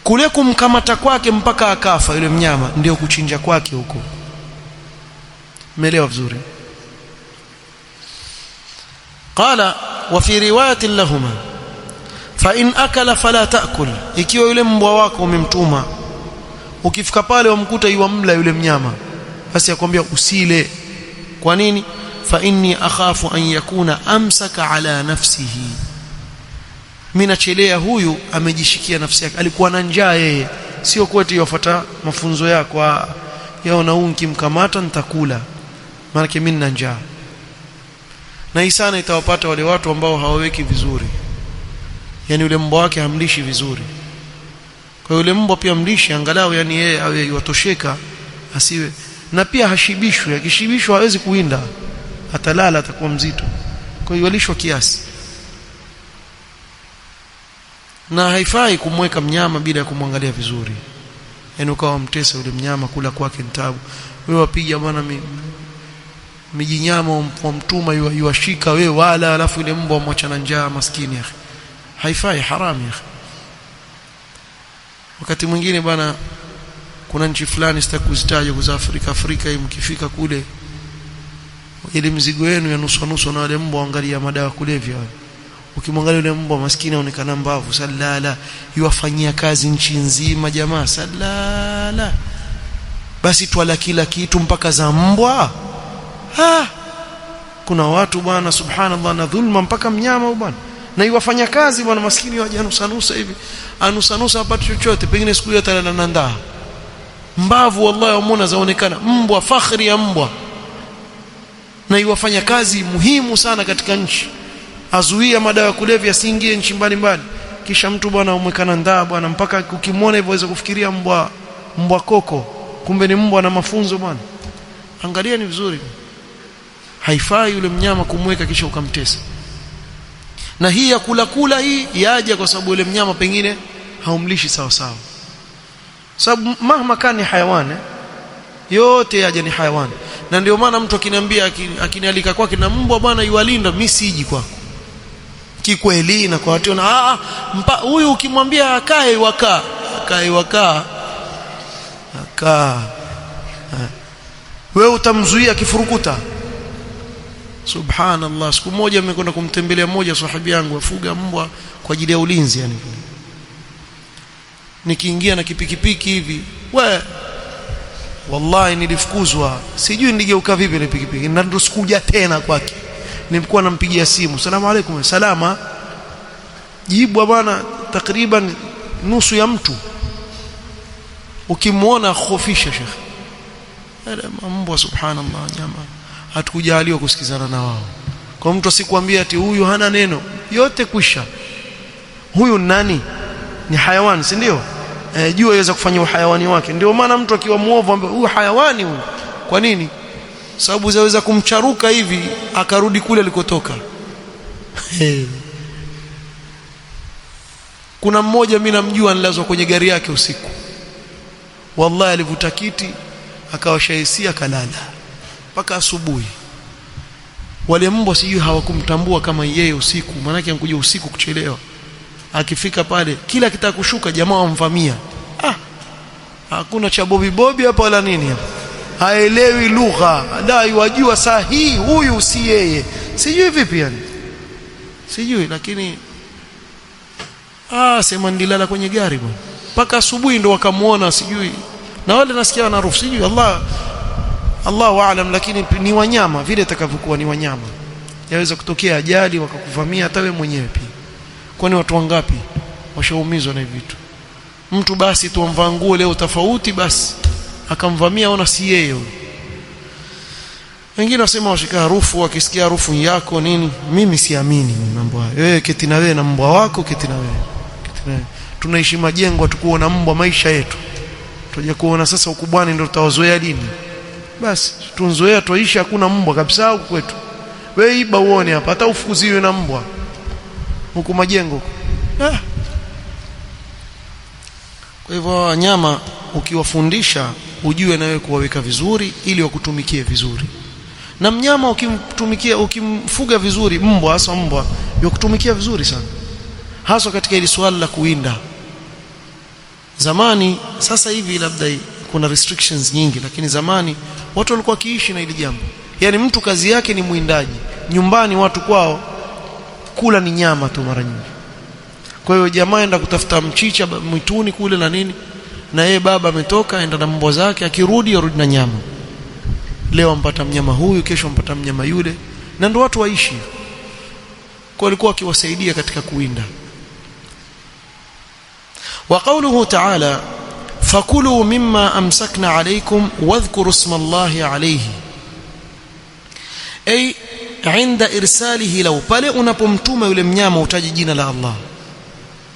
Kule kumkamata kwake mpaka akafa yule mnyama ndio kuchinja kwake huko. Umeelewa vizuri? Qala wa fi riwayatin lahumma fa in akala fala taakul. Ikiwa yule mbwa wako umemtuma, ukifika pale umkuta yuamla yule mnyama, basi akwambia usile. Kwa nini? fa inni akhafu an yakuna amsaka ala nafsihi, mimi nachelea huyu amejishikia nafsi yake, alikuwa na njaa yeye, sio kweti yafuata mafunzo yako yaona nikimkamata nitakula maana mimi nina njaa. Na hii sana itawapata wale watu ambao hawaweki vizuri, yani yule mbwa wake hamlishi vizuri. Kwa yule mbwa pia mlishi angalau, yani yeye awe yatosheka, asiwe na pia hashibishwi. Akishibishwa hawezi kuinda, atalala, atakuwa mzito. Kwa hiyo alishwa kiasi. Na haifai kumweka mnyama bila ya kumwangalia vizuri, yani ukawa mtesa yule mnyama, kula kwake ntabu. Wewe wapiga bwana mijinyama wa mtuma yuashika wewe wala, alafu yule mbwa amwachana njaa maskini ya haifai, haramu ya. Wakati mwingine bwana, kuna nchi fulani sitaki kuzitaja za Afrika hii, mkifika kule ile mzigo wenu ya nusu na wale mbwa angalia madawa kulevya, ukimwangalia yule mbwa maskini aonekana mbavu, salala, yuafanyia kazi nchi nzima jamaa, salala, basi twala kila kitu mpaka za mbwa. Kuna watu bwana subhanallah na dhulma mpaka mnyama bwana, na yuwafanya kazi bwana maskini waje nusa hivi, anusa hapati chochote, pengine siku hiyo atalala na ndaa mbavu. Wallahi wamuona zaonekana mbwa, fakhri ya mbwa, na yuwafanya kazi muhimu sana katika nchi, azuia madawa ya kulevya siingie nchi mbalimbali. Kisha mtu bwana umwekana ndaa bwana, mpaka ukimwona hivyo waweza kufikiria mbwa koko, kumbe ni mbwa na mafunzo bwana. Angalia ni vizuri, haifai yule mnyama kumweka kisha ukamtesa. Na hii ya kula hii yaje kwa sababu yule mnyama pengine haumlishi sawa sawa, sababu mahma kani hayawani yote yaje ni hayawani. Na ndio maana mtu akiniambia, akinialika kwake na mbwa bwana yualinda, mimi siji kwako kikweli. Na kwa watu na huyu ukimwambia akae wakaa wewe utamzuia kifurukuta. Subhanallah, siku moja nimekwenda kumtembelea mmoja sahibi yangu afuga mbwa kwa ajili ya ulinzi, yani nikiingia na kipikipiki hivi, wallahi nilifukuzwa, sijui nigeuka vipi ile pikipiki, na ndo sikuja tena kwake. Nilikuwa nampigia simu, salamu alaykum, salama, jibu bwana takriban nusu ya mtu, ukimwona khofisha shekhi. Mbwa subhanallah, nyama hatukujaliwa kusikizana na wao. Kwa mtu asikwambia ati huyu hana neno, yote kwisha. Huyu nani? Ni hayawani, si ndio? Jua yaweza kufanya uhayawani wake. Ndio maana mtu akiwa muovu ambaye huyu hayawani huyu. Kwa nini? Sababu zaweza kumcharuka hivi akarudi kule alikotoka. Kuna mmoja mimi namjua nilazwa kwenye gari yake usiku, wallahi alivuta kiti akawashaisia kalala mpaka asubuhi. Wale mbwa sijui hawakumtambua kama yeye usiku, maana yake anakuja usiku kuchelewa. Akifika pale kila kitaka kushuka jamaa wamvamia. Hakuna cha bobi hapa wala nini hapa, haelewi lugha, dai wajua sahihi huyu si yeye, sijui vipi yani, sijui. Lakini sema ndilala kwenye gari bwana mpaka asubuhi ndo wakamuona, sijui. Na wale nasikia wana harufu, sijui Allahu aalam, lakini ni wanyama vile itakavyokuwa, ni wanyama. Yaweza kutokea ajali wakakuvamia hata wewe mwenyewe pia. Kwani watu wangapi washaumizwa na hivi vitu? Mtu basi tu amvaa nguo leo tofauti, basi akamvamia, ona si yeye. Wengine wasema washika harufu, wakisikia harufu yako nini. Mimi siamini mambo hayo. Wewe keti na wewe na mbwa wako, keti na wewe. Tunaishi majengo tukuona mbwa maisha yetu. Tuje kuona sasa ukubwani ndio tutawazoea lini? Basi tunzoea tuishi hakuna mbwa kabisa huko kwetu. Wewe iba uone hapa, hata ufukuziwe na mbwa huko majengo huko. Kwa hivyo wanyama ukiwafundisha ujue na wewe kuwaweka vizuri ili wakutumikie vizuri. Na mnyama ukimtumikia, ukimfuga vizuri, mbwa hasa mbwa yakutumikia vizuri sana, hasa katika ile swala la kuinda. Zamani, sasa hivi labda kuna restrictions nyingi, lakini zamani watu walikuwa kiishi na ile jambo. Yani mtu kazi yake ni muindaji. Nyumbani watu kwao kula ni nyama tu mara nyingi. Kwa hiyo jamaa aenda kutafuta mchicha mwituni kule na nini, na yeye baba ametoka aenda na mbwa zake, akirudi arudi na nyama. leo mpata mnyama huyu, kesho mpata mnyama yule, na ndio watu waishi. Kwa walikuwa wakiwasaidia katika kuwinda. Wa qawluhu ta'ala fakulu mimma amsakna alaykum wadhkuru isma Allahi alayhi, ay inda irsalihi law, pale unapomtuma yule mnyama utaje jina la Allah,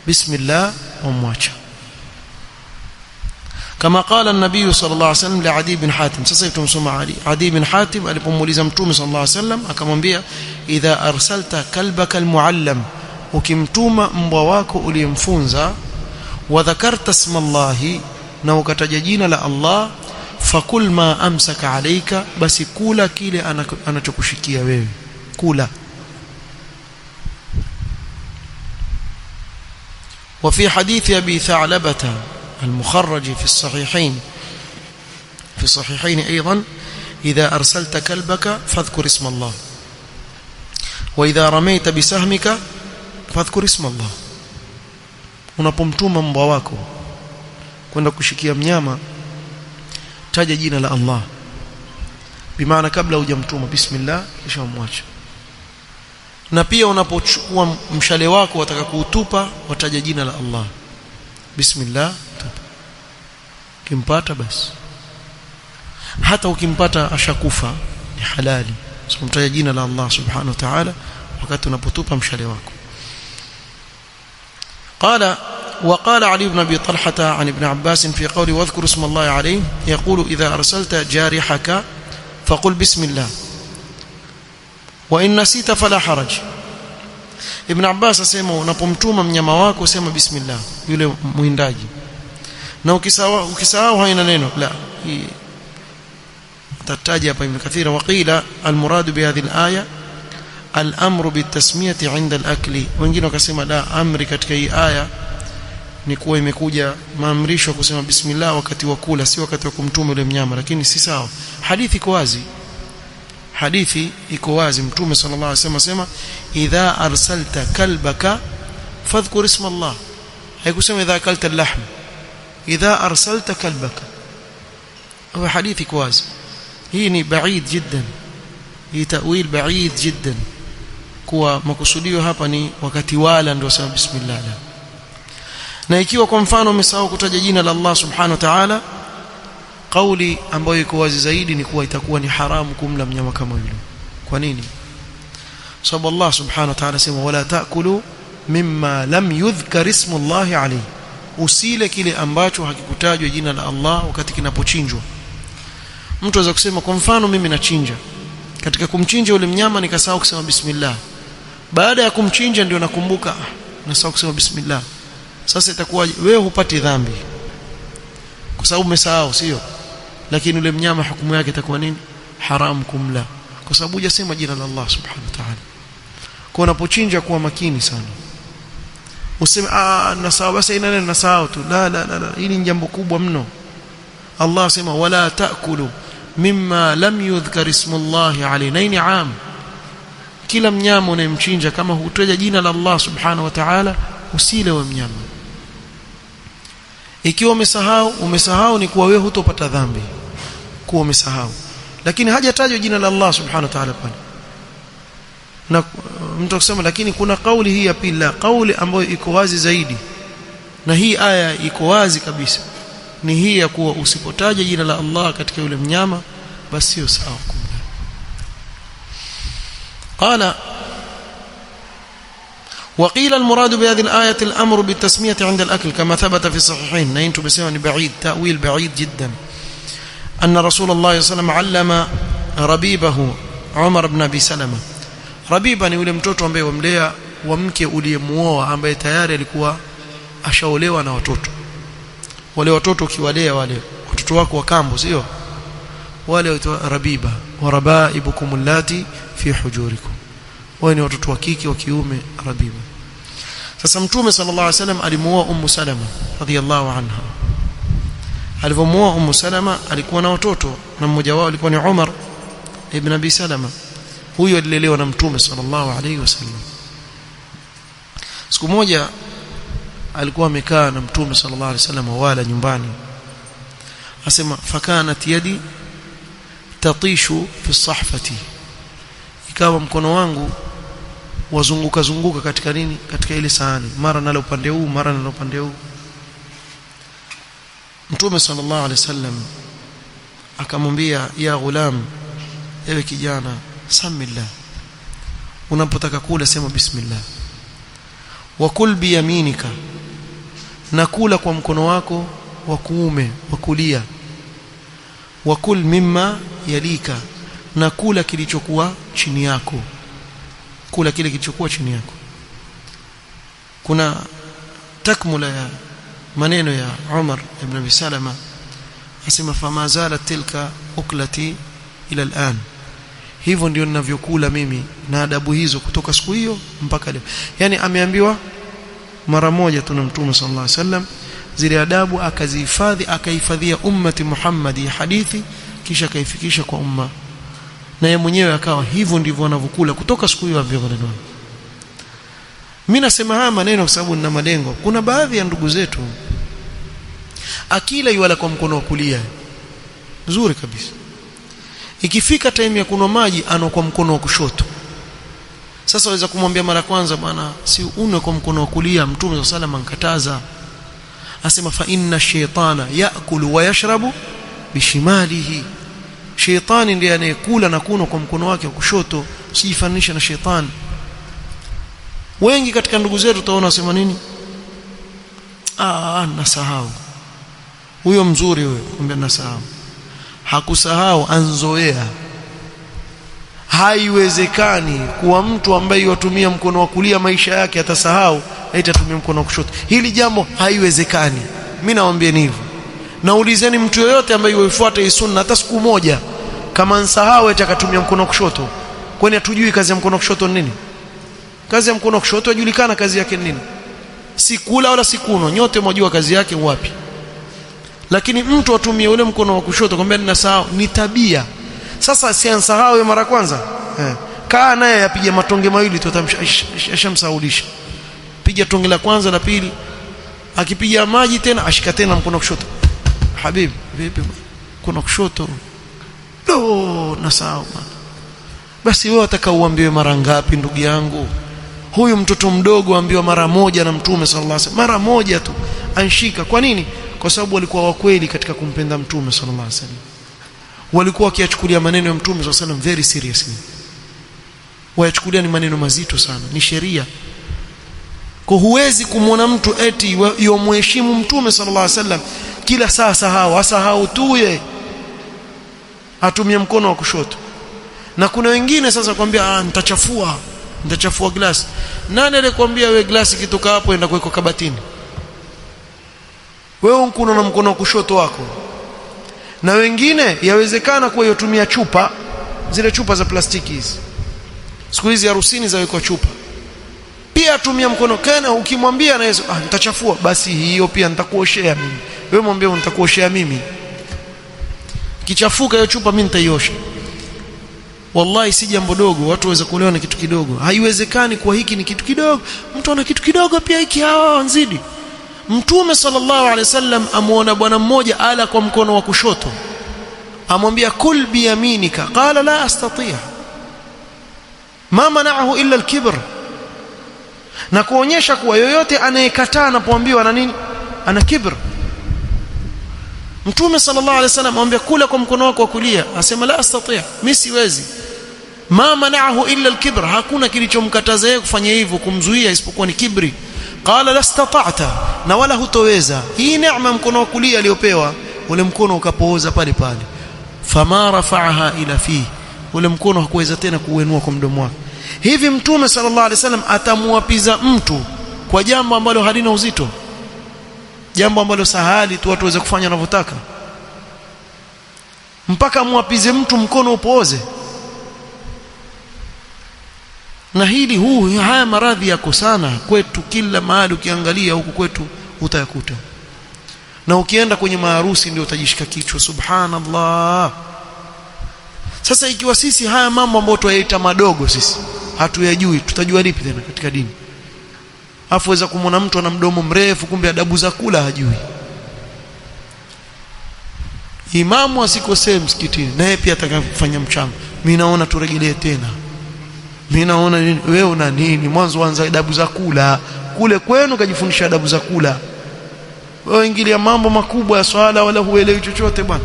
bismillah, umwacha. Kama qala an-nabiy sallallahu alayhi wasallam li Adi bin Hatim. Sasa tumsoma Adi bin Hatim alipomuuliza mtume sallallahu alayhi wasallam, akamwambia idha arsalta kalbaka almuallam, ukimtuma mbwa wako uliyemfunza, wa dhakarta isma Allahi, na ukataja jina la Allah, fakul ma amsaka alayka, basi kula kile anachokushikia wewe, kula. وفي حديث أبي ثعلبة المخرج في الصحيحين أيضا إذا أرسلت كلبك فاذكر اسم الله، وإذا رميت بسهمك فاذكر اسم الله. unapomtuma mbwa wako kwenda kushikia mnyama, taja jina la Allah, bimaana kabla hujamtuma bismillah, kisha umwache. Na pia unapochukua mshale wako wataka kuutupa, wataja jina la Allah, bismillah, tupa. Kimpata basi, hata ukimpata ashakufa ni halali, usomtaja jina la Allah subhanahu wa ta'ala wakati unapotupa mshale wako. وقال علي بن أبي طلحة عن ابن عباس في قوله واذكر اسم الله عليه، يقول إذا أرسلت جارحك فقل بسم الله، وإن نسيت فلا حرج. ابن عباس asema unapomtuma mnyama wako usema bismillah, yule muindaji, na ukisahau haina neno la, tataja hapa Ibn Kathir. وقيل المراد بهذه الآية الأمر بالتسمية عند الأكل. wengine wakasema la, amri katika hii aya ni kuwa imekuja maamrisho kusema bismillah wakati wa kula, si wakati wa kumtuma yule mnyama, lakini si sawa. Hadithi iko wazi, mtume sallallahu alaihi wasallam asema idha arsalta kalbaka fadhkur isma Allah, haikusema idha akalta al-lahm, idha arsalta kalbaka. Huwa hadithi iko wazi. Hii ni baid jiddan, hii ta'wil baid jiddan, kuwa makusudio hapa ni wakati wala ndio sema bismillah. Na ikiwa kwa mfano umesahau kutaja jina la Allah subhanahu wa ta'ala, kauli ambayo iko wazi zaidi ni kuwa itakuwa ni haramu kumla mnyama kama yule. Kwa nini? Sababu Allah subhanahu wa ta'ala sema wala taakulu mimma lam yudhkar ismu Allah alayhi, usile kile ambacho hakikutajwa jina la Allah wakati kinapochinjwa. Mtu anaweza kusema kwa mfano mimi nachinja, katika kumchinja yule mnyama nikasahau kusema bismillah, baada ya kumchinja ndio nakumbuka nasahau kusema bismillah. Sasa itakuwa wewe hupati dhambi kwa sababu umesahau, sio? Lakini yule mnyama hukumu yake itakuwa nini? Haram kumla, kwa sababu hujasema jina la Allah subhanahu wa ta'ala. Kwa unapochinja kuwa makini sana, useme nasahau basi ina neno nasahau tu, la, hili ni jambo kubwa mno. Allah sema wala taakulu mimma lam yudhkar ismu Allah alayhi, ni am. Kila mnyama unayemchinja kama hutaja jina la Allah subhanahu wa ta'ala, usile wa mnyama. Ikiwa umesahau ni kuwa wewe hutopata dhambi kuwa umesahau, lakini hajatajwa jina la Allah subhanahu wa ta'ala pale. Na mtu akisema lakini kuna kauli hii ya pili, kauli ambayo iko wazi zaidi, na hii aya iko wazi kabisa, ni hii ya kuwa usipotaja jina la Allah katika yule mnyama basi sio sawa kumla. Qala وقيل المراد بهذه الآية الأمر بالتسمية عند الأكل كما ثبت في الصحيحين. نينتو بسيواني بعيد، تأويل بعيد جدا، أن رسول الله صلى الله عليه وسلم علم ربيبه عمر بن أبي سلمة. ربيبا ni yule mtoto ambaye wamlea wa mke uliyemuoa, ambaye tayari alikuwa ashaolewa na watoto. Wale watoto ukiwalea wale watoto wako wa kambo, sio? Wale waitwa rabiba, wa rabaibukum allati fi hujurikum, wao ni watoto wa kike wa kiume, rabiba. Sasa mtume sallallahu alaihi wasallam alimuoa Ummu Salama radhiyallahu anha. Alipomuoa Ummu Salama alikuwa na watoto, na mmoja wao alikuwa ni Umar ibn Abi Salama. Huyo alilelewa na mtume sallallahu alaihi wasallam. Siku moja alikuwa amekaa na mtume sallallahu alaihi wasallam wala nyumbani, asema fakanat yadi tatishu fi sahfati, ikawa mkono wangu wazunguka zunguka katika nini, katika ile sahani, mara nalo upande huu mara nalo upande huu. Mtume sallallahu alaihi wasallam akamwambia, ya ghulam, ewe kijana, samillah, unapotaka kula sema bismillah, wa kul bi yaminika, na kula kwa mkono wako wa kuume wa kulia, wa kul mimma yalika, na kula kilichokuwa chini yako, kula kile kilichokuwa chini yako. Kuna takmula ya maneno ya Umar ibn Abi Salama, asema fama zalat tilka uklati ila al'an, hivyo ndio ninavyokula mimi na adabu hizo kutoka siku hiyo mpaka leo. Yani ameambiwa mara moja tu na Mtume sallallahu alaihi wasallam, zile adabu akazihifadhi, akahifadhia ummati Muhammadi hadithi, kisha kaifikisha kwa umma, na yeye mwenyewe akawa hivyo ndivyo anavyokula kutoka siku hiyo ambayo ndio. Mimi nasema haya maneno kwa sababu nina malengo. Kuna baadhi ya ndugu zetu akila yuala kwa mkono wa kulia nzuri kabisa, ikifika time ya kunywa maji ana kwa mkono wa kushoto. Sasa waweza kumwambia mara kwanza, bwana si unwe kwa mkono wa kulia, Mtume sallallahu alaihi wasallam ankataza, asema fa inna shaytana yaakulu wa yashrabu bishimalihi, shaytani ndiye anayekula na kunywa kwa mkono wake wa kushoto, usijifanishe na shaytani. Wengi katika ndugu zetu utaona wasema nini, nasahau, huyo mzuri huyo, kumbe nasahau. Hakusahau, anzoea. Haiwezekani kuwa mtu ambaye yutumia mkono wa kulia maisha yake atasahau eti atumie mkono wa kushoto. Hili jambo haiwezekani. Mimi nawaambieni hivyo. Naulizeni mtu yoyote ambaye yuifuata hii sunna hata siku moja, kama ansahau eti akatumia mkono wa kushoto, kwani hatujui kazi ya mkono wa kushoto nini? Kazi ya mkono wa kushoto yajulikana kazi yake nini. Si kula wala si kunywa, nyote mjua kazi yake wapi. Lakini mtu atumie ule mkono wa kushoto kwamba ninasahau, ni tabia. Sasa si ansahau mara kwanza, kaa naye apige matonge mawili tu ashamsaulisha. Piga tonge la kwanza la pili, akipiga maji tena ashika tena mkono wa kushoto. Habibi, vipi mkono wa kushoto? Nasahau bwana. Basi wewe utakauambiwe mara ngapi ndugu yangu? Huyu mtoto mdogo ambiwa mara moja na Mtume sallallahu alaihi wasallam, mara moja tu anshika. Kwa nini? Kwa sababu walikuwa wakweli katika kumpenda Mtume sallallahu alaihi wasallam. Walikuwa wakiyachukulia maneno ya Mtume sallallahu alaihi wasallam very seriously. Wayachukulia ni maneno mazito sana, ni sheria. Kwa huwezi kumwona mtu eti yomheshimu Mtume sallallahu alaihi wasallam kila saa asahau tuye atumie mkono wa kushoto. Na kuna wengine sasa kwambia nitachafua glasi. Nani alikwambia wewe glasi kitoka hapo enda kuweka kabatini? Wewe unkuna na mkono wa kushoto wako. Na wengine yawezekana kuwa yotumia chupa, zile chupa za plastiki hizi. Siku hizi harusini zawekwa chupa. Pia atumia mkono, kana ukimwambia anaweza nitachafua, basi hiyo pia nitakuoshea mimi. Wewe mwambie nitakuoshea mimi. Kichafuka hiyo chupa mimi nitaiosha. Wallahi si jambo dogo, watu waweza kuelewa na kitu kidogo. Haiwezekani kwa hiki ni kitu kidogo. Mtu ana kitu kidogo pia hiki wanzidi. Mtume sallallahu alaihi wasallam amuona bwana mmoja ala kwa mkono wa kushoto, amwambia kul bi yaminika, qala la astati', ma mana'ahu illa al-kibr. Na kuonyesha kuwa yoyote anayekataa anapoambiwa na nini, ana kibr. Mtume sallallahu alaihi wasallam amwambia kula kwa mkono wako wa kulia, asema la astati', mimi siwezi. Ma mana'ahu illa al-kibr, hakuna kilichomkataza yeye kufanya hivyo, kumzuia isipokuwa ni kibri. Qala la istata'ta, na wala hutoweza. Hii neema mkono wa kulia aliyopewa, ule mkono ukapooza pale pale. Fama rafa'aha ila fi, ule mkono hakuweza tena kuuinua kwa mdomo wake. Hivi Mtume sallallahu alaihi wasallam atamuapiza mtu kwa jambo ambalo halina uzito, jambo ambalo sahali tu watu waweze kufanya wanavyotaka, mpaka muapize mtu mkono upooze? Na haya maradhi yako sana kwetu, kila mahali ukiangalia huku kwetu utayakuta. Na ukienda kwenye maharusi ndio utajishika kichwa, subhanallah. Sasa ikiwa sisi haya mambo ambayo tuyaita madogo sisi hatuyajui, tutajua lipi tena katika dini? Afweza kumwona mtu ana mdomo mrefu kumbe adabu za kula hajui. imamu asikosee msikitini naye pia atakafanya mchango. Mimi naona turegelee tena. Mimi naona wewe una nini? Mwanzo anza adabu za kula. Kule kwenu kajifundisha adabu za kula. Wewe ingilia mambo makubwa ya swala wala huelewi chochote bwana.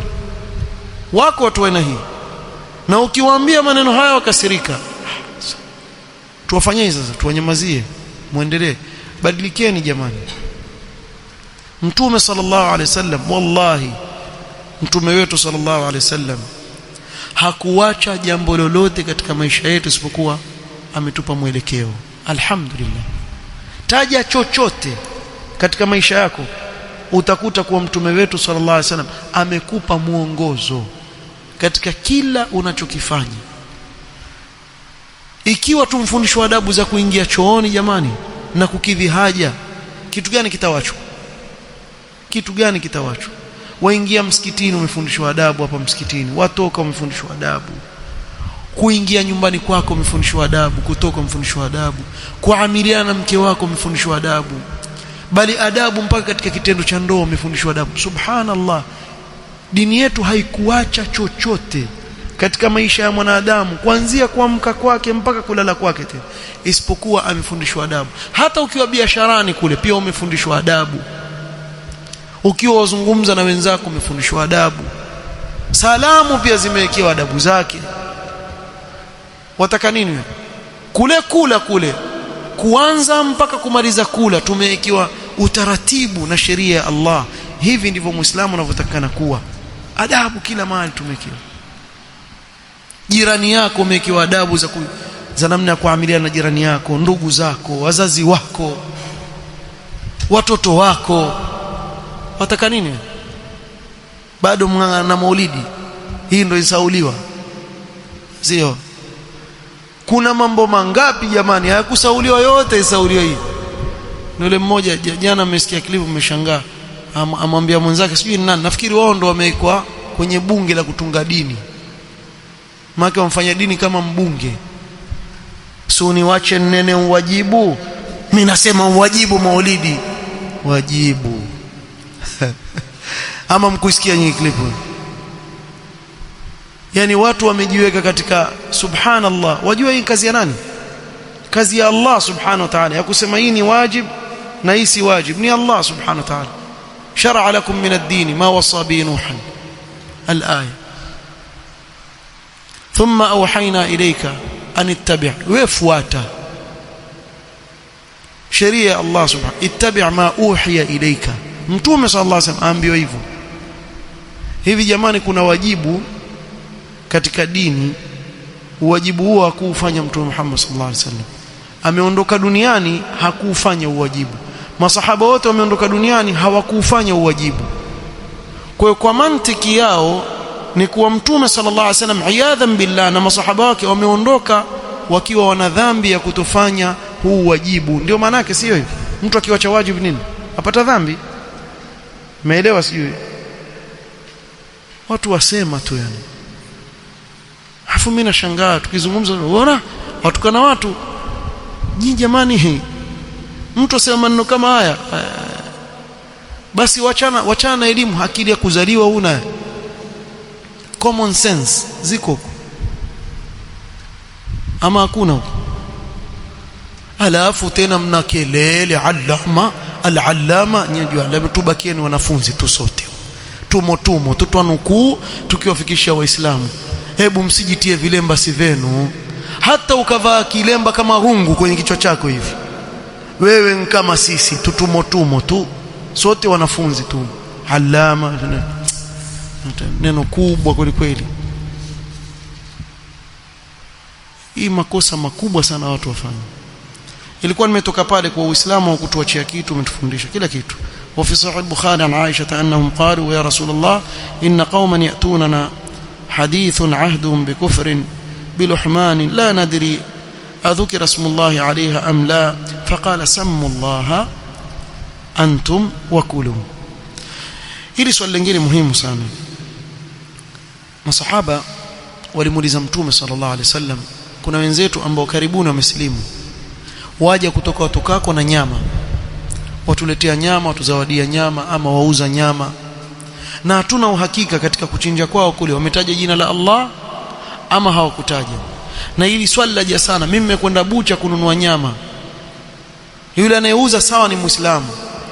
Wako watu wana hii. Na ukiwaambia maneno haya wakasirika. Tuwafanyie sasa, tuwanyamazie, muendelee. Badilikeni jamani. Mtume sallallahu alaihi wasallam, wallahi mtume wetu sallallahu alaihi wasallam hakuacha jambo lolote katika maisha yetu isipokuwa ametupa mwelekeo. Alhamdulillah. Taja chochote katika maisha yako utakuta kuwa mtume wetu sallallahu alaihi wasallam amekupa muongozo katika kila unachokifanya. Ikiwa tumfundishwa adabu za kuingia chooni jamani na kukidhi haja, kitu gani kitawachwa? Kitu gani kitawachwa? Waingia msikitini umefundishwa adabu hapa msikitini, watoka umefundishwa adabu. Kuingia nyumbani kwako umefundishwa adabu, kutoka umefundishwa adabu. Kuamiliana na mke wako umefundishwa adabu. Bali adabu mpaka katika kitendo cha ndoa umefundishwa adabu. Subhanallah. Dini yetu haikuacha chochote katika maisha ya mwanadamu kuanzia kuamka kwake mpaka kulala kwake tena isipokuwa amefundishwa adabu. Hata ukiwa biasharani kule pia umefundishwa adabu. Ukiwa wazungumza na wenzako umefundishwa adabu. Salamu pia zimewekewa adabu zake. Wataka nini? Kule kuanza mpaka kumaliza kula tumewekewa utaratibu na sheria ya Allah. Hivi ndivyo Muislamu anavyotakana kuwa. Adabu kila mahali tumewekewa. Jirani yako umewekewa adabu za namna ya kuamiliana na jirani yako, ndugu zako, wazazi wako, watoto wako. Wataka nini? Bado mng'ang'ana na maulidi. Hii ndio isauliwa. Sio? Kuna mambo mangapi jamani hayakusauliwa, yote isauliwa hii. Yule mmoja jana amesikia klipu mmeshangaa. Amwambia mwenzake sijui ni nani, nafikiri wao ndio wamewekwa kwenye bunge la kutunga dini. Maana wamfanya dini kama mbunge. Suni wache nene uwajibu. Mimi nasema uwajibu maulidi. Wajibu. Ama mkusikia nyinyi klipu? Yani watu wamejiweka katika, subhanallah. Wajua hii kazi ya nani? Kazi ya Allah subhanahu wa ta'ala. Ya kusema hii ni wajib na hii si wajib ni Allah subhanahu wa ta'ala. Shar'a lakum min ad-din ma wasa bi Nuhan. Al-aya. Thumma awhayna ilayka an ittabi'. Wafuata sheria ya Allah subhanahu. Ittabi' ma uhiya ilayka. Mtume sallallahu alaihi wasallam aambiwa hivyo. Hivi jamani, kuna wajibu katika dini, wajibu huo hakufanya Mtume Muhammad sallallahu alaihi wasallam. Ameondoka duniani hakufanya uwajibu. Masahaba wote wameondoka duniani hawakufanya uwajibu. Kwa hiyo kwa mantiki yao ni kuwa Mtume sallallahu alaihi wasallam iyadhan billah na masahaba wake wameondoka wakiwa wana dhambi ya kutofanya huu wajibu. Ndio maana yake sio hivi. Mtu akiwacha wajibu nini? Apata dhambi. Umeelewa sijui? Watu wasema tu yani. Hafu mimi nashangaa tukizungumza, unaona watukana watu. Nyinyi jamani, mtu asema maneno kama haya, basi wachana na elimu. Akili ya kuzaliwa una common sense ziko ama hakuna huko? Alafu tena mna kelele al-allama nyinyi alama. Tubakieni wanafunzi tu sote tumo tutwanukuu tukiwafikisha Waislamu. Hebu msijitie vilemba sivenu. Hata ukavaa kilemba kama rungu kwenye kichwa chako hivi, wewe ni kama sisi tumo tu sote wanafunzi tu. Alama neno kubwa kweli kweli. Hii makosa makubwa sana watu wafanya. Ilikuwa nimetoka pale kwa Uislamu wa kutuachia kitu, umetufundisha kila kitu. وفي صحيح البخاري عن عائشة أنهم قالوا يا رسول الله إن قوما يأتوننا حديث عهدهم بكفر بلحمان لا ندري أذكر اسم الله عليها أم لا فقال سموا الله أنتم وكلوا. hili swali lingine muhimu sana. Masahaba walimuuliza Mtume sallallahu alaihi wasallam, kuna wenzetu ambao karibuni wamesilimu, waje kutoka watokako na nyama, watuletea nyama, watuzawadia nyama ama wauza nyama, na hatuna uhakika katika kuchinja kwao kule wametaja jina la Allah ama hawakutaja. Na hili swali laja sana. Mimi nimekwenda bucha kununua nyama, yule anayeuza sawa ni Muislamu,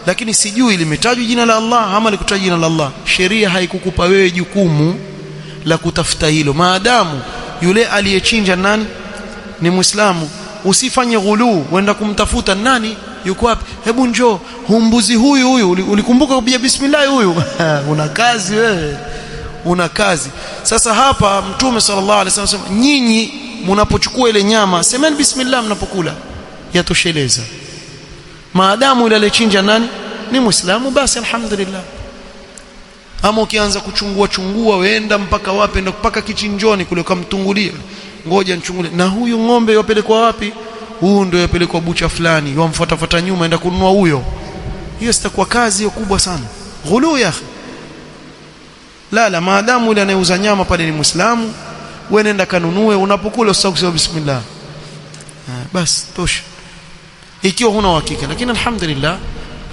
lakini sijui limetajwa jina la Allah ama likutajwa jina la Allah. Sheria haikukupa wewe jukumu la kutafuta hilo, maadamu yule aliyechinja nani ni Muislamu. Usifanye ghulu uenda kumtafuta nani yuko wapi, hebu njoo mbuzi huyu ulikumbuka kupiga bismillah huyu una kazi wewe, una kazi. Sasa hapa Mtume sallallahu alaihi wasallam, nyinyi mnapochukua ile nyama semeni bismillah mnapokula, yatosheleza. Maadamu yule aliyechinja nani ni Muislamu, basi alhamdulillah. Ama ukianza chungua wenda mpaka wapi, enda mpaka kichinjoni kule ukamtungulia, ngoja nichungulie na huyu ng'ombe yopelekwa wapi, huyu ndio yapelekwa bucha fulani, wamfuata nyuma enda kununua huyo. Hiyo sitakuwa kazi hiyo kubwa sana, ghulu ya akhi. La, maadamu yule anayeuza nyama pale ni Muislamu, wewe nenda kanunue, unapokula usisahau kusema bismillah, basi tosha, ikiwa huna uhakika. Lakini alhamdulillah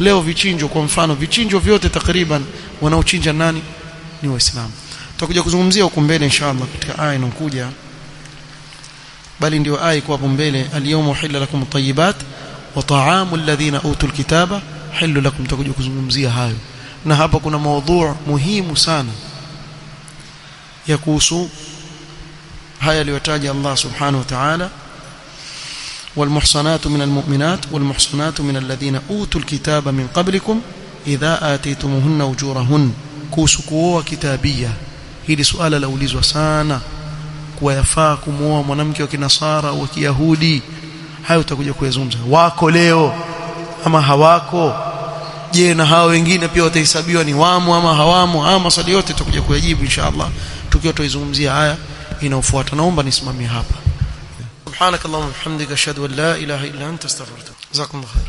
leo vichinjo, kwa mfano vichinjo vyote takriban wanaochinja nani ni Waislamu. Tutakuja kuzungumzia huko mbele inshallah katika aya inayokuja, bali ndio aya iko hapo mbele, al-yawma uhilla lakum at-tayyibat wa ta'amul ladhina utul kitaba hillu lakum. Tutakuja kuzungumzia hayo, na hapa kuna mada muhimu sana ya kuhusu haya aliyotaja Allah subhanahu wa ta'ala, والمحصنات من المؤمنات والمحصنات من الذين أوتوا الكتاب من قبلكم إذا آتيتموهن أجورهن. kuhusu kitabia, hili suala laulizwa sana, kwa yafaa kumuoa mwanamke wa Kinasara au Kiyahudi. Hayo tutakuja kuyazungumza, wako leo ama hawako. Je, na hao wengine pia watahesabiwa ni wamo ama hawamo? Haya maswali yote tutakuja kuyajibu inshallah tukiwa tuizungumzia haya inayofuata. Naomba nisimamie hapa. سبحانك اللهم وبحمدك اشهد ان لا اله الا انت استغفرك. جزاكم الله خير.